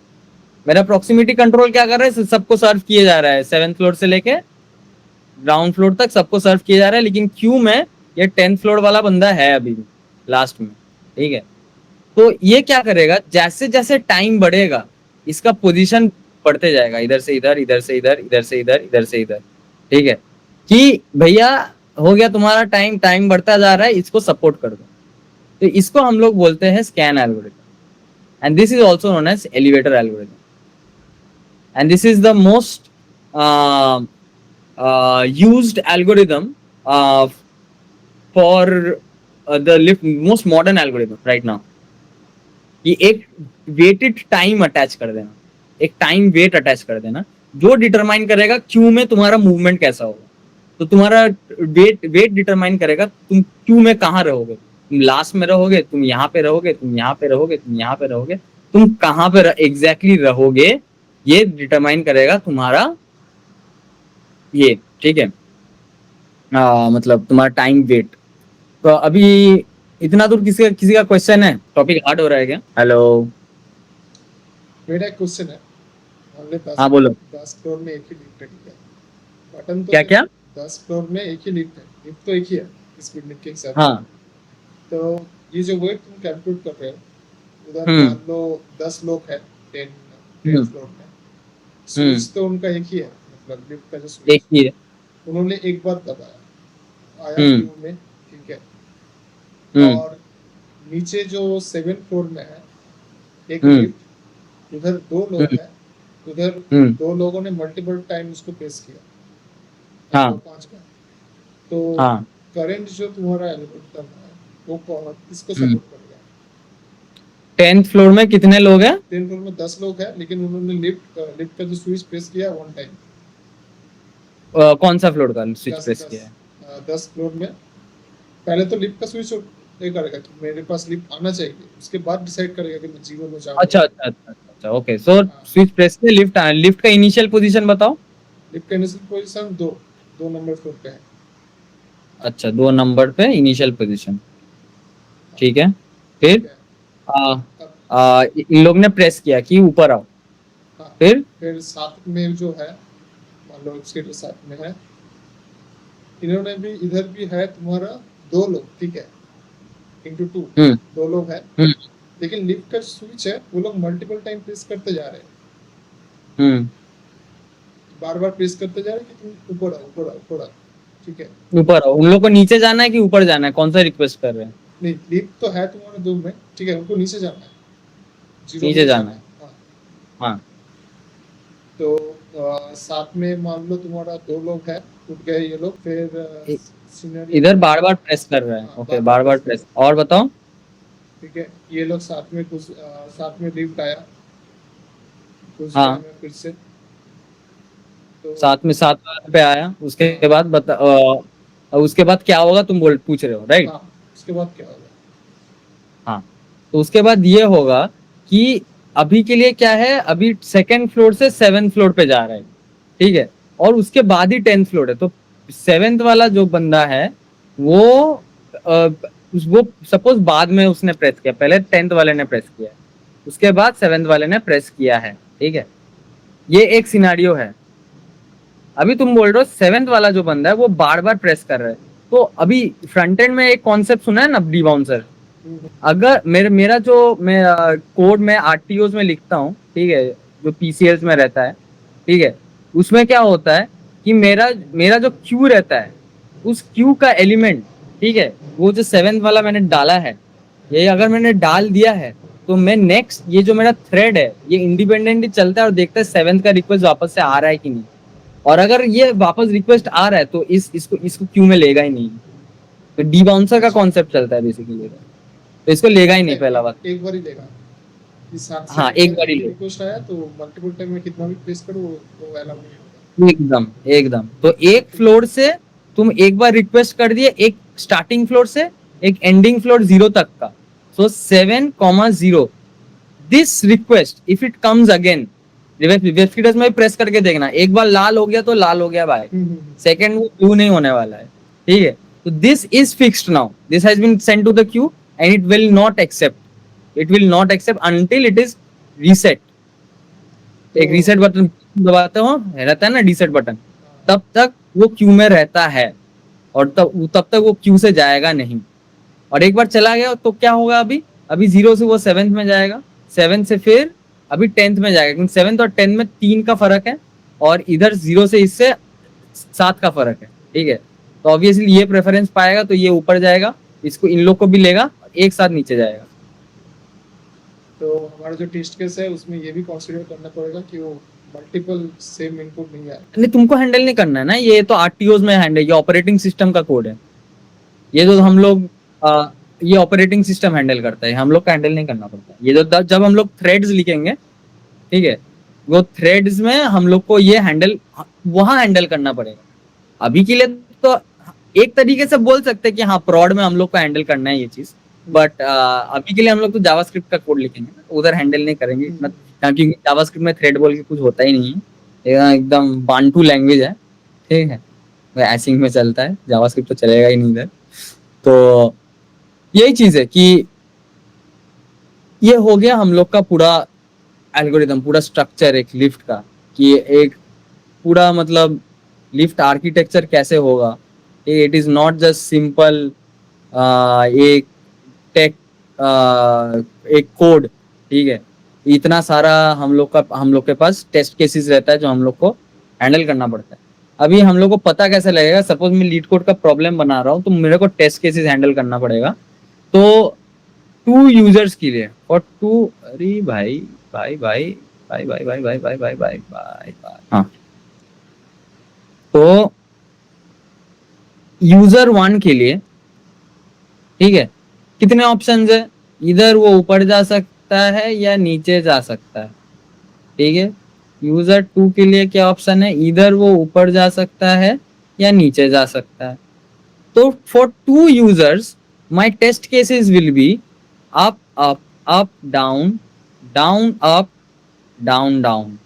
मेरा प्रॉक्सिमिटी कंट्रोल क्या कर रहा है, सबको सर्व किए जा रहा है, 7th फ्लोर से लेके ग्राउंड फ्लोर तक सबको सर्व किया जा रहा है, लेकिन क्यू में ये 10th फ्लोर वाला बंदा है अभी भी लास्ट में। ठीक है, तो ये क्या करेगा, जैसे जैसे टाइम बढ़ेगा इसका पोजीशन बढ़ते जाएगा, इधर से इधर, इधर से इधर, इधर से इधर, इधर से इधर। ठीक है, कि भैया हो गया तुम्हारा टाइम, टाइम बढ़ता जा रहा है, इसको सपोर्ट कर दो। तो इसको हम लोग बोलते हैं scan algorithm, and this is also known as elevator algorithm, and this is the most used algorithm for the lift, most modern algorithm right now। ये एक वेटेड टाइम अटैच कर देना, एक टाइम वेट अटैच कर देना, जो determine करेगा Q में तुम्हारा मूवमेंट कैसा होगा। तो तुम्हारा वेट डिटरमाइन करेगा तुम क्यू में कहाँ रहोगे, तुम लास्ट में रहोगे, तुम यहाँ पे रहोगे, तुम यहाँ पे रहोगे, तुम यहाँ पे रहोगे, तुम कहाँ पे एग्जैक्टली रहोगे, ये डिटरमाइन करेगा तुम्हारा ये। ठीक है, मतलब तुम्हारा टाइम वेट। तो अभी इतना दूर किसी का क्वेश्चन है, टॉपिक हार्ड हो रहा है क्या? हेलो, मेरा एक क्वेश्चन है। हमने हाँ बोलो। 10 फ्लोर में एक ही लिफ्ट है, ठीक है, बटन तो क्या क्या? 10 फ्लोर में एक ही लिफ्ट है, लिफ्ट तो एक ही है स्पीड लिफ्ट के हिसाब से। हाँ, तो ये जो वेट तुम कैलकुलेट कर रहे हो, उधर हम्म। मान लो 10 लोग हैं 10 फ्लोर में, स्विच तो उनका एक ही है, मतलब लिफ्ट का जो स्विच एक ही है। उन्होंने एक बार दबाया, आया क्यू में, ठीक है, और नीचे जो 7th फ्लोर में है एक लिफ्ट, उधर 2 लोग हैं, उधर 2 लोगों ने मल्टीपल टाइम उसको प्रेस किया, हाँ, 5 बार। तो हाँ, करंट जो तुम्हारा एल्गोरिथम है वो किसको सपोर्ट करेगा? 10th फ्लोर में कितने लोग हैं? 10th फ्लोर में 10 लोग हैं, लेकिन उन्होंने लिफ्ट का जो स्विच प्रेस किया वन टाइम। कौन सा फ्लोर का स्विच प्रेस किया है? 10 फ्लोर में पहले तो लिफ्ट का स्विच ये करेगा कि मेरे पास लिफ्ट आना चाहिए, उसके बाद डिसाइड करेगा कि मैं जीरो में जाऊंगा। अच्छा अच्छा अच्छा अच्छा, ओके। सो स्विच प्रेस किया, लिफ्ट आया, लिफ्ट का इनिशियल पोजीशन बताओ। लिफ्ट का इनिशियल पोजीशन 2 नंबर फ्लोर पे है। अच्छा, 2 नंबर पे इनिशियल पोजीशन, ठीक है। फिर इन लोग ने प्रेस किया कि ऊपर आओ, हाँ, फिर साथ में जो है, मान लो उसके जो साथ में है, इन्होंने भी इधर भी है तुम्हारा 2 लोग, ठीक है, इंटू 2 2 लोग हैं, लेकिन लिफ्ट का स्विच है वो लोग मल्टीपल टाइम प्रेस करते जा रहे हैं, बार बार प्रेस करते जा रहे हैं कि तुम ऊपर आओ, ऊपर आओ, ऊपर आओ, ठीक है। ऊपर आओ, उन लोग को नीचे जाना है कि ऊपर जाना है, कौन सा रिक्वेस्ट कर रहे हैं? नहीं, लिफ्ट तो है तुम्हारे 2 में, ठीक है, उनको नीचे जाना है, नीचे जाना है। हाँ, तो साथ में मान लो तुम्हारा 2 लोग हैं, उठ गए ये लोग, फिर इधर बार बार प्रेस कर रहा है, ओके, बार बार प्रेस। और बताओ, ठीक है, ये लोग साथ में कुछ साथ में लिफ्ट आया कुछ हाँ, टाइम में फिर से, तो साथ में 7 पे आया, उसके बाद बता, उसके बाद क्या होगा तुम पूछ रहे हो, राइट? हाँ, उसके बाद क्या होगा? हाँ, तो उसके बाद ये होगा कि अभी के लिए क्या है, अभी 2nd फ्लोर से 7th फ्लोर पे जा रहा है, ठीक है, और उसके बाद ही 10th फ्लोर है। तो 7th वाला जो बंदा है वो सपोज बाद में उसने प्रेस किया, पहले 10th वाले ने प्रेस किया, उसके बाद 7th वाले ने प्रेस किया है, ठीक है। ये एक सिनारियो है। अभी तुम बोल रहे हो 7th वाला जो बंदा है वो बार बार प्रेस कर रहा है, तो अभी फ्रंट एंड में एक कॉन्सेप्ट सुना है ना, डिबाउंसर। अगर मेरा जो मैं कोड में आरटीओस में लिखता हूँ, ठीक है, जो पीसीएल्स में रहता है, ठीक है, उसमें क्या होता है कि मेरा मेरा जो क्यू रहता है, उस क्यू का एलिमेंट, ठीक है, वो जो 7th वाला मैंने डाला है, ये अगर मैंने डाल दिया है, तो मैं नेक्स्ट ये जो मेरा थ्रेड है, ये इंडिपेंडेंटली चलता है और देखता है 7th का रिक्वेस्ट वापस से आ रहा है कि नहीं। और अगर ये वापस रिक्वेस्ट आ रहा है तो इसको क्यू में लेगा ही नहीं। तो डी बाउंसर का कॉन्सेप्ट चलता है बेसिकली, तो इसको लेगा ही नहीं पहला बात। एक बार ही लेगा कि 7 हाँ, सेकंड एक बार ही लेगा। रिक्वेस्ट आया तो मल्टीपल टाइम में कितना भी प्रेस करो वो अलाउ नहीं होगा। एकदम एकदम। तो एक फ्लोर से तुम एक बार रिक्वेस्ट कर दिए, एक स्टार्टिंग फ्लोर से एक एंडिंग फ्लोर 0 तक का, सो 7,0 this request if it comes again, web में प्रेस करके देखना, एक बार लाल हो गया तो लाल हो गया भाई, सेकंड वो ब्लू नहीं होने वाला है, ठीक है। तो this is fixed now, this has been sent to the queue and it will not accept until it is reset. एक रीसेट बटन दबाते हो, रहता है ना रीसेट बटन, तब तक वो क्यू में रहता है और तब तक वो क्यू से जाएगा नहीं। और एक बार चला गया तो क्या होगा, अभी 0 से वो 7th में जाएगा, 7 से फिर अभी 10th में जाएगा, क्योंकि 7th और 10th में 3 का फर्क है और इधर 0 से इससे 7 का फर्क है, ठीक है। तो ऑब्वियसली ये प्रेफरेंस पाएगा तो ये ऊपर जाएगा, इसको इन लोग को भी लेगा, एक साथ नीचे जाएगा। तो हमारा जो टेस्ट केस है उसमें ये भी कंसीडर करना पड़ेगा कि वो मल्टीपल सेम इनपुट नहीं आए। नहीं, तुमको हैंडल नहीं करना है ना, ये तो आरटीओज में हैंडल, ये ऑपरेटिंग सिस्टम का कोड है, ये जो हम लोग ये ऑपरेटिंग सिस्टम हैंडल करता है, हम लोग का हैंडल नहीं करना पड़ता है। ये जो जब हम लोग थ्रेड्स लिखेंगे, ठीक है, वो थ्रेड्स में हम लोग को ये हैंडल वहां हैंडल करना पड़ेगा। अभी के लिए तो एक तरीके से बोल सकते हैं कि हाँ प्रॉड में हम लोग को हैंडल करना है ये चीज, बट अभी के लिए हम लोग तो जावास्क्रिप्ट का कोड लिखेंगे, उधर हैंडल नहीं करेंगे इतना, क्योंकि जावास्क्रिप्ट में थ्रेड बोल के कुछ होता ही नहीं है, एकदम बांटू लैंग्वेज है, ठीक है, एसिंग में चलता है, जावास्क्रिप्ट तो चलेगा ही नहीं इधर। तो यही चीज है कि ये हो गया हम लोग का पूरा एल्गोरिदम, पूरा स्ट्रक्चर एक लिफ्ट का, कि एक पूरा मतलब लिफ्ट आर्किटेक्चर कैसे होगा। It is not just simple एक टेक एक कोड, ठीक है, इतना सारा हम लोग के पास टेस्ट केसेस रहता है जो हम लोग को हैंडल करना पड़ता है। अभी हम लोग को पता कैसे लगेगा, सपोज मैं लीड कोड का प्रॉब्लम बना रहा हूँ तो मेरे को टेस्ट केसेस हैंडल करना पड़ेगा। तो 2 यूजर्स के लिए और 2, अरे भाई भाई भाई भाई भाई भाई भाई भाई भाई भाई भाई भाई, हाँ, तो यूजर 1 के लिए, ठीक है, कितने ऑप्शंस है, इधर वो ऊपर जा सकता है या नीचे जा सकता है, ठीक है। यूजर 2 के लिए क्या ऑप्शन है, इधर वो ऊपर जा सकता है या नीचे जा सकता है। तो for 2 users my test cases will be up up up down down up down down.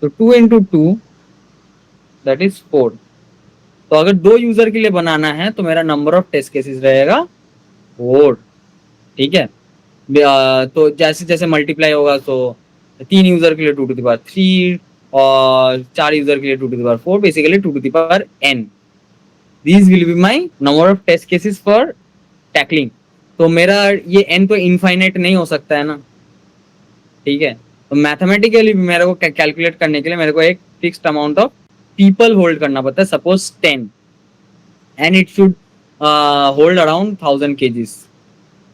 तो 2 into 2 दैट इज 4। तो अगर 2 यूजर के लिए बनाना है तो मेरा नंबर ऑफ टेस्ट केसेस रहेगा 4, ठीक है। तो जैसे जैसे मल्टीप्लाई होगा तो 3 यूजर के लिए 2 to the power 3 और 4 यूजर के लिए 2 to the power 4, basically 2 to the power n। These will be my number of test cases for tackling। तो मेरा ये n तो इनफाइनाइट नहीं हो सकता है ना, ठीक है। तो मैथमेटिकली मेरे को कैलकुलेट करने के लिए मेरे को एक fixed amount of people hold करना पड़ता है, suppose 10, and it should hold around 1000 kgs।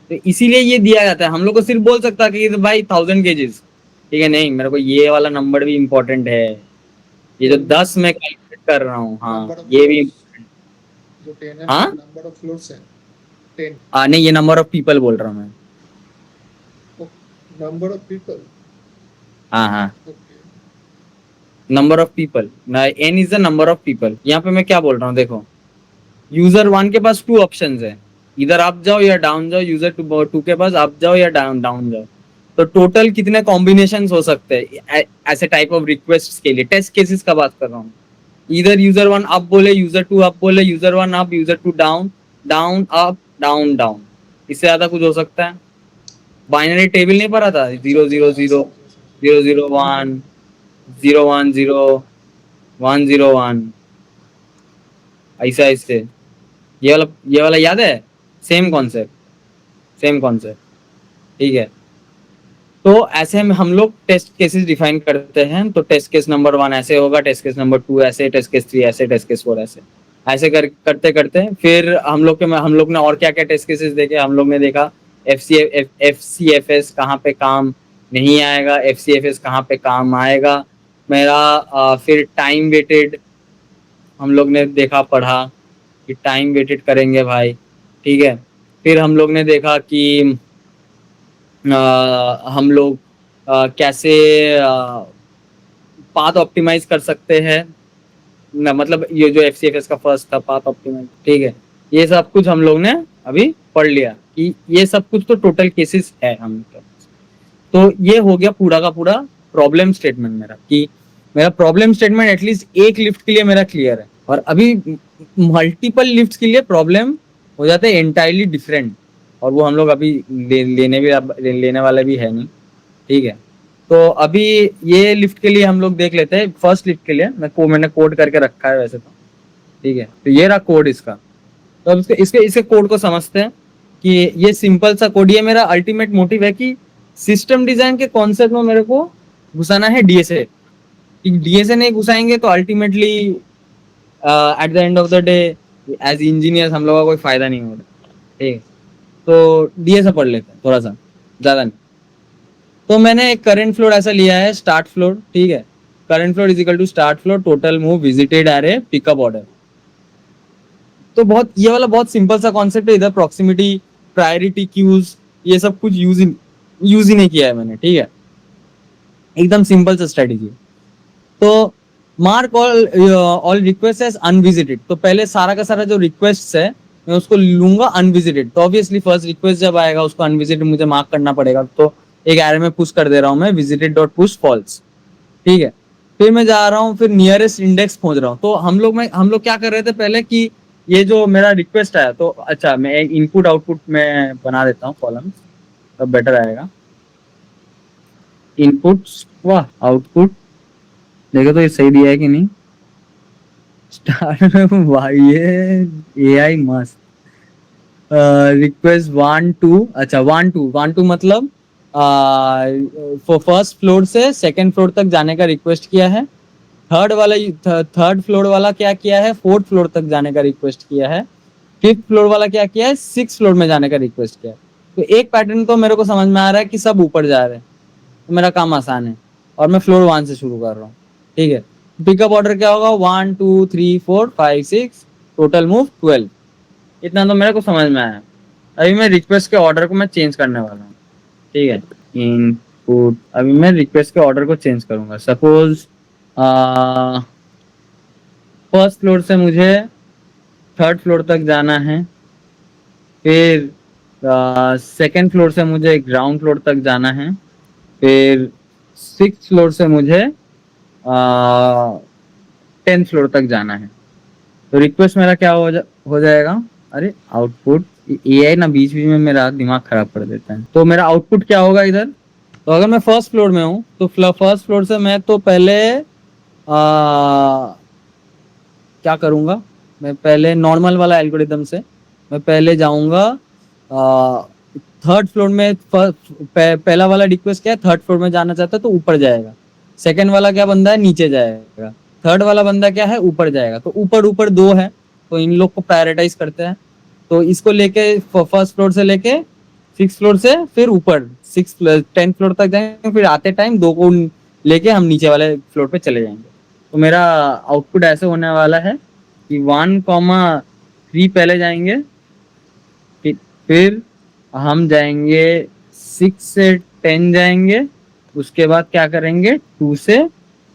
तो इसीलिए ये दिया जाता है। हम लोग को सिर्फ बोल सकता है कि भाई 1000 kgs, ठीक है, नहीं, मेरे को ये वाला नंबर भी इम्पोर्टेंट है, ये जो 10 मैं कैलकुलेट कर रहा हूँ, हाँ ये भी जो 10 है, हाँ? नंबर ऑफ फ्लोर्स है 10, नहीं, ये नंबर ऑफ पीपल बोल रहा हूँ मैं, नंबर ऑफ पीपल, हाँ हाँ, okay, number of people, n is the number of people. यहाँ पे मैं क्या बोल रहा हूँ, देखो, यूजर 1 के पास 2 ऑप्शंस है, इधर अप जाओ या डाउन जाओ, यूजर 2 के पास अप जाओ या डाउन डाउन जाओ। तो टोटल कितने कॉम्बिनेशंस हो सकते हैं ऐसे टाइप ऑफ रिक्वेस्ट के लिए, टेस्ट केसेस का बात कर रहा हूँ। इधर यूजर 1 अप बोले, यूजर 2 अप बोले, user 1 up, user 2 down, down up, down down, इससे ज्यादा कुछ हो सकता है। बाइनरी टेबल नहीं पढ़ा था, 0 0 0 0 0 1 0 1 0 1 0 1, ऐसा ऐसे, ये वाला याद है, सेम कॉन्सेप्ट, ठीक है। तो ऐसे में हम लोग टेस्ट केसेस डिफाइन करते हैं। तो टेस्ट केस नंबर 1 ऐसे होगा, टेस्ट केस नंबर 2 ऐसे, टेस्ट केस 3 ऐसे, टेस्ट केस 4 ऐसे, ऐसे करते करते फिर हम लोग ने और क्या क्या टेस्ट केसेस देखे। हम लोग ने देखा FCFS कहाँ पे काम नहीं आएगा, FCFS कहाँ पे काम आएगा मेरा। फिर टाइम वेटेड हम लोग ने देखा, पढ़ा कि टाइम वेटेड करेंगे भाई, ठीक है। फिर हम लोग ने देखा कि हम लोग कैसे पाथ ऑप्टिमाइज कर सकते हैं ना, मतलब ये जो FCFS का फर्स्ट था पाथ ऑप्टिमाइज, ठीक है। ये सब कुछ हम लोग ने अभी पढ़ लिया कि ये सब कुछ तो टोटल केसेस है हम लोग। तो ये हो गया पूरा का पूरा प्रॉब्लम स्टेटमेंट मेरा, कि मेरा प्रॉब्लम स्टेटमेंट एटलीस्ट एक लिफ्ट के लिए मेरा क्लियर है। और अभी मल्टीपल लिफ्ट के लिए प्रॉब्लम हो जाते हैं एंटायरली डिफरेंट, और वो हम लोग अभी लेने वाला भी है नहीं, ठीक है। तो अभी ये लिफ्ट के लिए हम लोग देख लेते हैं। फर्स्ट लिफ्ट के लिए मैंने कोड करके रखा है वैसे तो, ठीक है। तो ये रहा कोड इसका। तो अब इसके कोड को समझते हैं कि ये सिंपल सा कोड, ये मेरा अल्टीमेट मोटिव है कि सिस्टम डिजाइन के कॉन्सेप्ट में मेरे को घुसाना है डीएसए। डीएसए नहीं घुसाएंगे तो ultimately at the end of the day as engineer हम लोग का कोई फायदा नहीं होगा, ठीक है। तो डीएसए पढ़ लेते हैं थोड़ा सा, ज्यादा नहीं। तो मैंने एक करंट फ्लोर ऐसा लिया है, स्टार्ट फ्लोर, ठीक है। Current floor is equal to start floor total move visited array pickup order. तो बहुत ये वाला बहुत सिंपल सा कॉन्सेप्ट है। इधर प्रॉक्सिमिटी, प्रायोरिटी क्यूज, ये सब कुछ यूज ही नहीं किया है मैंने, ठीक है। एकदम सिंपल सा स्ट्रेटेजी। तो mark all request as unvisited. तो पहले सारा का सारा जो रिक्वेस्ट है मैं उसको लूंगा अनविजिटेड। तो ऑब्वियसली फर्स्ट रिक्वेस्ट जब आएगा उसको अनविजिटेड मुझे मार्क करना पड़ेगा। तो एक एरे में पुश कर दे रहा हूं मैं विजिटेड डॉट पुश फॉल्स, ठीक है। फिर मैं जा रहा हूँ, फिर नियरेस्ट इंडेक्स पहुंच रहा हूँ। तो हम लोग क्या कर रहे थे पहले कि ये जो मेरा रिक्वेस्ट आया, तो अच्छा मैं एक इनपुट आउटपुट में बना देता हूँ कॉलम, तब बेटर आएगा। इनपुट वाह आउटपुट देखो तो ये सही दिया है कि नहीं। स्टार्ट में भाई ये एआई मस्त। रिक्वेस्ट 1 2, अच्छा 1 2 मतलब फर्स्ट फ्लोर से सेकंड फ्लोर तक जाने का रिक्वेस्ट किया है। थर्ड फ्लोर वाला क्या किया है, फोर्थ फ्लोर तक जाने का रिक्वेस्ट किया है। फिफ्थ फ्लोर वाला क्या किया है, सिक्स फ्लोर में जाने का रिक्वेस्ट किया है। तो एक पैटर्न तो मेरे को समझ में आ रहा है कि सब ऊपर जा रहे हैं, तो मेरा काम आसान है। और मैं फ्लोर 1 से शुरू कर रहा हूँ, ठीक है। पिकअप ऑर्डर क्या होगा, 1 2 3 4 5 6, टोटल मूव 12। इतना तो मेरे को समझ में आया। अभी मैं रिक्वेस्ट के ऑर्डर को मैं चेंज करने वाला हूँ, ठीक है। इनपुट, अभी मैं रिक्वेस्ट के ऑर्डर को चेंज करूंगा। सपोज फर्स्ट फ्लोर से मुझे थर्ड फ्लोर तक जाना है, फिर सेकंड फ्लोर से मुझे ग्राउंड फ्लोर तक जाना है, फिर सिक्स फ्लोर से मुझे 10th फ्लोर तक जाना है। तो रिक्वेस्ट मेरा क्या हो जाएगा, अरे आउटपुट एआई ना बीच बीच में मेरा दिमाग खराब कर देता है। तो मेरा आउटपुट क्या होगा इधर, तो अगर मैं फर्स्ट फ्लोर में हूँ तो फर्स्ट फ्लोर से मैं तो पहले क्या करूँगा, मैं पहले नॉर्मल वाला एल्गोरिदम से मैं पहले जाऊँगा थर्ड फ्लोर में। पहला वाला रिक्वेस्ट क्या है, थर्ड फ्लोर में जाना चाहता है तो ऊपर जाएगा। सेकंड वाला क्या बंदा है, नीचे जाएगा। थर्ड वाला बंदा क्या है, ऊपर जाएगा। तो ऊपर ऊपर दो है, तो इन लोग को प्रायोरिटाइज करते हैं। तो इसको लेके फर्स्ट फ्लोर से लेके सिक्स फ्लोर से फिर ऊपर 10th फ्लोर तक जाएंगे, फिर आते टाइम दो को लेके हम नीचे वाले फ्लोर पे चले जाएंगे। तो मेरा आउटपुट ऐसे होने वाला है कि 1,3 पहले जाएंगे, फिर हम जाएंगे 6 से 10 जाएंगे, उसके बाद क्या करेंगे 2 से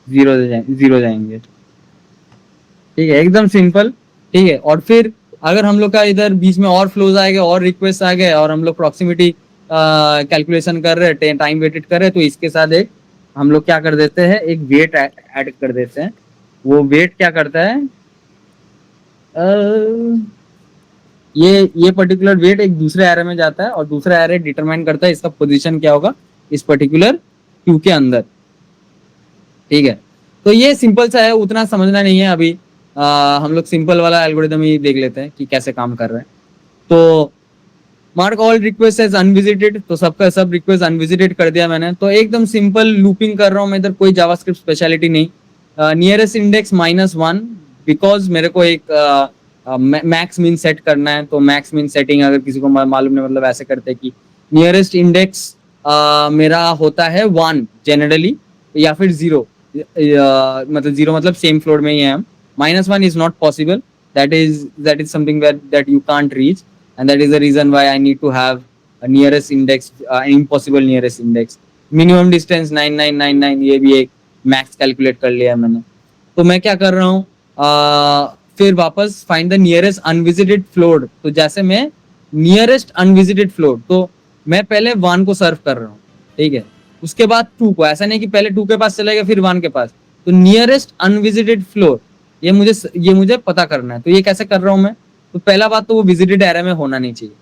0 जाएंगे, ठीक है। एकदम सिंपल, ठीक है। और फिर अगर हम लोग का इधर बीच में और फ्लोज आ गए और रिक्वेस्ट आ गए और हम लोग प्रॉक्सिमिटी कैलकुलेशन कर रहे हैं, टाइम वेटेड कर रहे हैं, तो इसके साथ एक हम लोग क्या कर देते हैं, एक वेट ऐड कर देते हैं। वो वेट क्या करता है, ये पर्टिकुलर वेट एक दूसरे एरे में जाता है और दूसरा एरे डिटरमाइन करता है इसका पोजीशन क्या होगा इस पर्टिकुलर क्यू के अंदर, ठीक है। तो ये सिंपल सा है, उतना समझना नहीं है अभी। हम लोग सिंपल वाला एल्गोरिदम ही देख लेते हैं कि कैसे काम कर रहे हैं। तो mark all request as unvisited, तो सबका सब रिक्वेस्ट अनविजिटेड कर दिया मैंने। तो एकदम सिंपल लूपिंग कर रहा हूँ मैं इधर, कोई जावास्क्रिप्ट स्पेशलिटी नहीं। नियरेस्ट इंडेक्स -1 बिकॉज मेरे को एक मैक्स मीन सेट करना है। तो मैक्स मीन सेटिंग अगर किसी को मालूम नहीं, मतलब ऐसे करते हैं कि नियरेस्ट इंडेक्स मेरा होता है 1 जनरली, या फिर 0, मतलब 0 मतलब सेम फ्लोर में ही है हम। -1 is not possible, that is something that you can't reach, and that is the reason why I need to have a nearest index, impossible nearest index। minimum distance 9999, ये भी एक मैक्स कैलकुलेट कर लिया मैंने। तो मैं क्या कर रहा हूँ, फिर वापस find the nearest unvisited floor. तो जैसे मैं नियरेस्ट अनविजिटेड फ्लोर, तो मैं पहले 1 को सर्व कर रहा हूँ, ठीक है, उसके बाद 2 को। ऐसा नहीं कि पहले 2 के पास चला गया फिर 1 के पास। तो नियरेस्ट अनविजिटेड फ्लोर ये मुझे पता करना है। तो ये कैसे कर रहा हूँ मैं, तो पहला बात तो वो विजिटेड एरिया में होना नहीं चाहिए,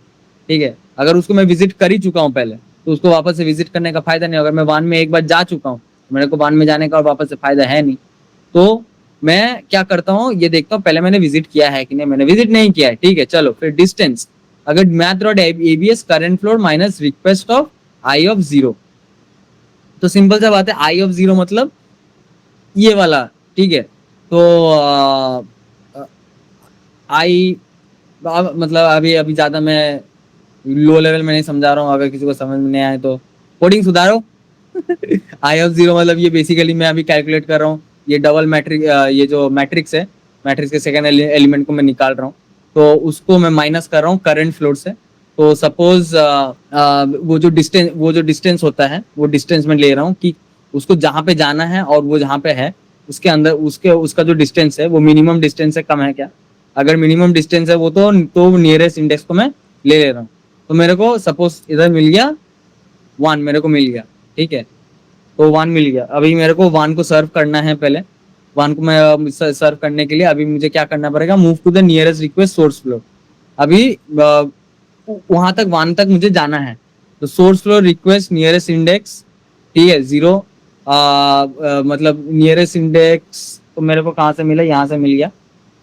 ठीक है। अगर उसको मैं विजिट कर ही चुका हूँ पहले, तो उसको वापस से विजिट करने का फायदा नहीं। अगर मैं 1 में एक बार जा चुका हूँ, तो मेरे को 1 में जाने का और वापस से फायदा है नहीं। तो मैं क्या करता हूँ, ये देखता हूँ पहले मैंने विजिट किया है कि नहीं। मैंने विजिट नहीं किया है, ठीक है, चलो फिर डिस्टेंस। अगर math.abs current floor minus request of I of 0, तो सिंपल सा बात है, आई ऑफ 0 मतलब ये वाला, ठीक है। तो आई मतलब अभी ज्यादा मैं लो लेवल में नहीं समझा रहा हूँ, अगर किसी को समझ में नहीं आए तो कोडिंग सुधारो। आई ऑफ 0 मतलब ये बेसिकली मैं अभी कैलकुलेट कर रहा हूँ, ये डबल मैट्रिक, ये जो मैट्रिक्स है, मैट्रिक्स के सेकेंड एलिमेंट को मैं निकाल रहा हूँ, तो उसको मैं माइनस कर रहा हूँ करंट फ्लोर से। तो सपोज वो जो डिस्टेंस होता है, वो डिस्टेंस में ले रहा हूँ कि उसको जहाँ पे जाना है और वो जहाँ पे है उसके अंदर उसका जो डिस्टेंस है वो मिनिमम डिस्टेंस से कम है क्या। अगर मिनिमम डिस्टेंस है वो तो नियरेस्ट इंडेक्स को मैं ले रहा हूँ। तो मेरे को सपोज इधर मिल गया 1, मेरे को मिल गया, ठीक है। तो 1 मिल गया। अभी मेरे को 1 को सर्व करना है। पहले 1 को मैं सर्व करने के लिए अभी मुझे क्या करना पड़ेगा, move to the nearest request source floor. अभी वहां तक 1 तक मुझे जाना है। तो source floor request nearest index, ठीक है, 0, मतलब नियरेस्ट इंडेक्स तो मेरे को कहाँ से मिला, यहाँ से मिल गया,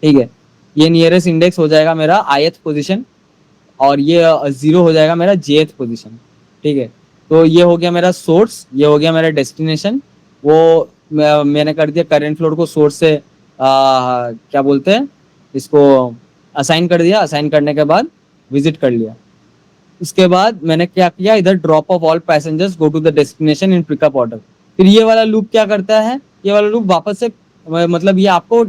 ठीक है। ये नियरेस्ट इंडेक्स हो जाएगा मेरा ith पोजीशन, और ये 0 हो जाएगा मेरा jth पोजीशन, ठीक है। तो ये हो गया मेरा सोर्स, ये हो गया मेरा डेस्टिनेशन। वो मैंने कर दिया करंट फ्लोर को सोर्स से क्या बोलते हैं इसको, असाइन कर दिया। असाइन करने के बाद विजिट कर लिया। उसके बाद मैंने क्या किया, इधर drop off all passengers go to the destination in pickup order. फिर ये वाला लूप क्या करता है, ये वाला लूप वापस से मतलब ये आपको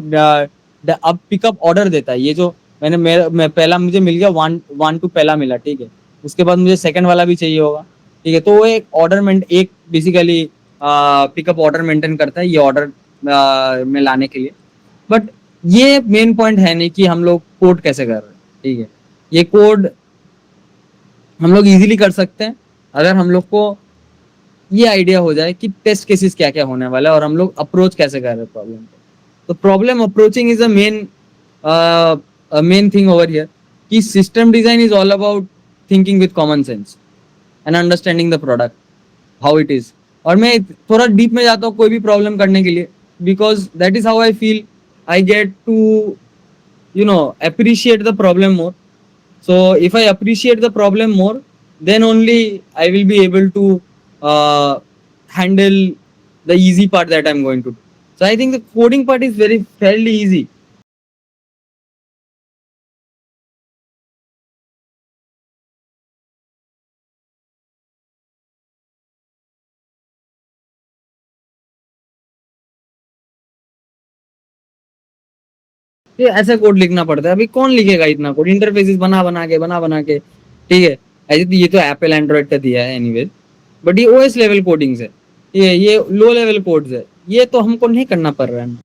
अब पिकअप ऑर्डर देता है। ये जो मैं पहला मुझे मिल गया 1 to पहला मिला, ठीक है। उसके बाद मुझे सेकंड वाला भी चाहिए होगा, ठीक है। तो वो एक ऑर्डर एक बेसिकली पिकअप ऑर्डर मेंटेन करता है ये ऑर्डर में लाने के लिए। बट ये मेन पॉइंट है नहीं कि हम लोग कोड कैसे कर रहे हैं, ठीक है। ये कोड हम लोग इजीली कर सकते हैं अगर हम लोग को ये आइडिया हो जाए कि टेस्ट केसेस क्या क्या होने वाला है और हम लोग अप्रोच कैसे कर रहे हैं प्रॉब्लम को। तो problem approaching is a main thing over here, कि system design is all about thinking with common sense and understanding the product how it is. और मैं थोड़ा डीप में जाता हूँ कोई भी प्रॉब्लम करने के लिए, because that is how I feel I get to appreciate the problem more. So if I appreciate the problem more, then only I will be able to handle the easy part that I'm going to do. So I think the coding part is fairly easy. ये ऐसा code लिखना पड़ता है। अभी कौन लिखेगा इतना code, interfaces बना बना के, ठीक है। ऐसे तो ये तो एप्पल एंड्रॉइड का दिया है एनीवेज, बट ये ओएस लेवल कोडिंग्स है, ये लो लेवल कोड्स है, ये तो हमको नहीं करना पड़ रहा है।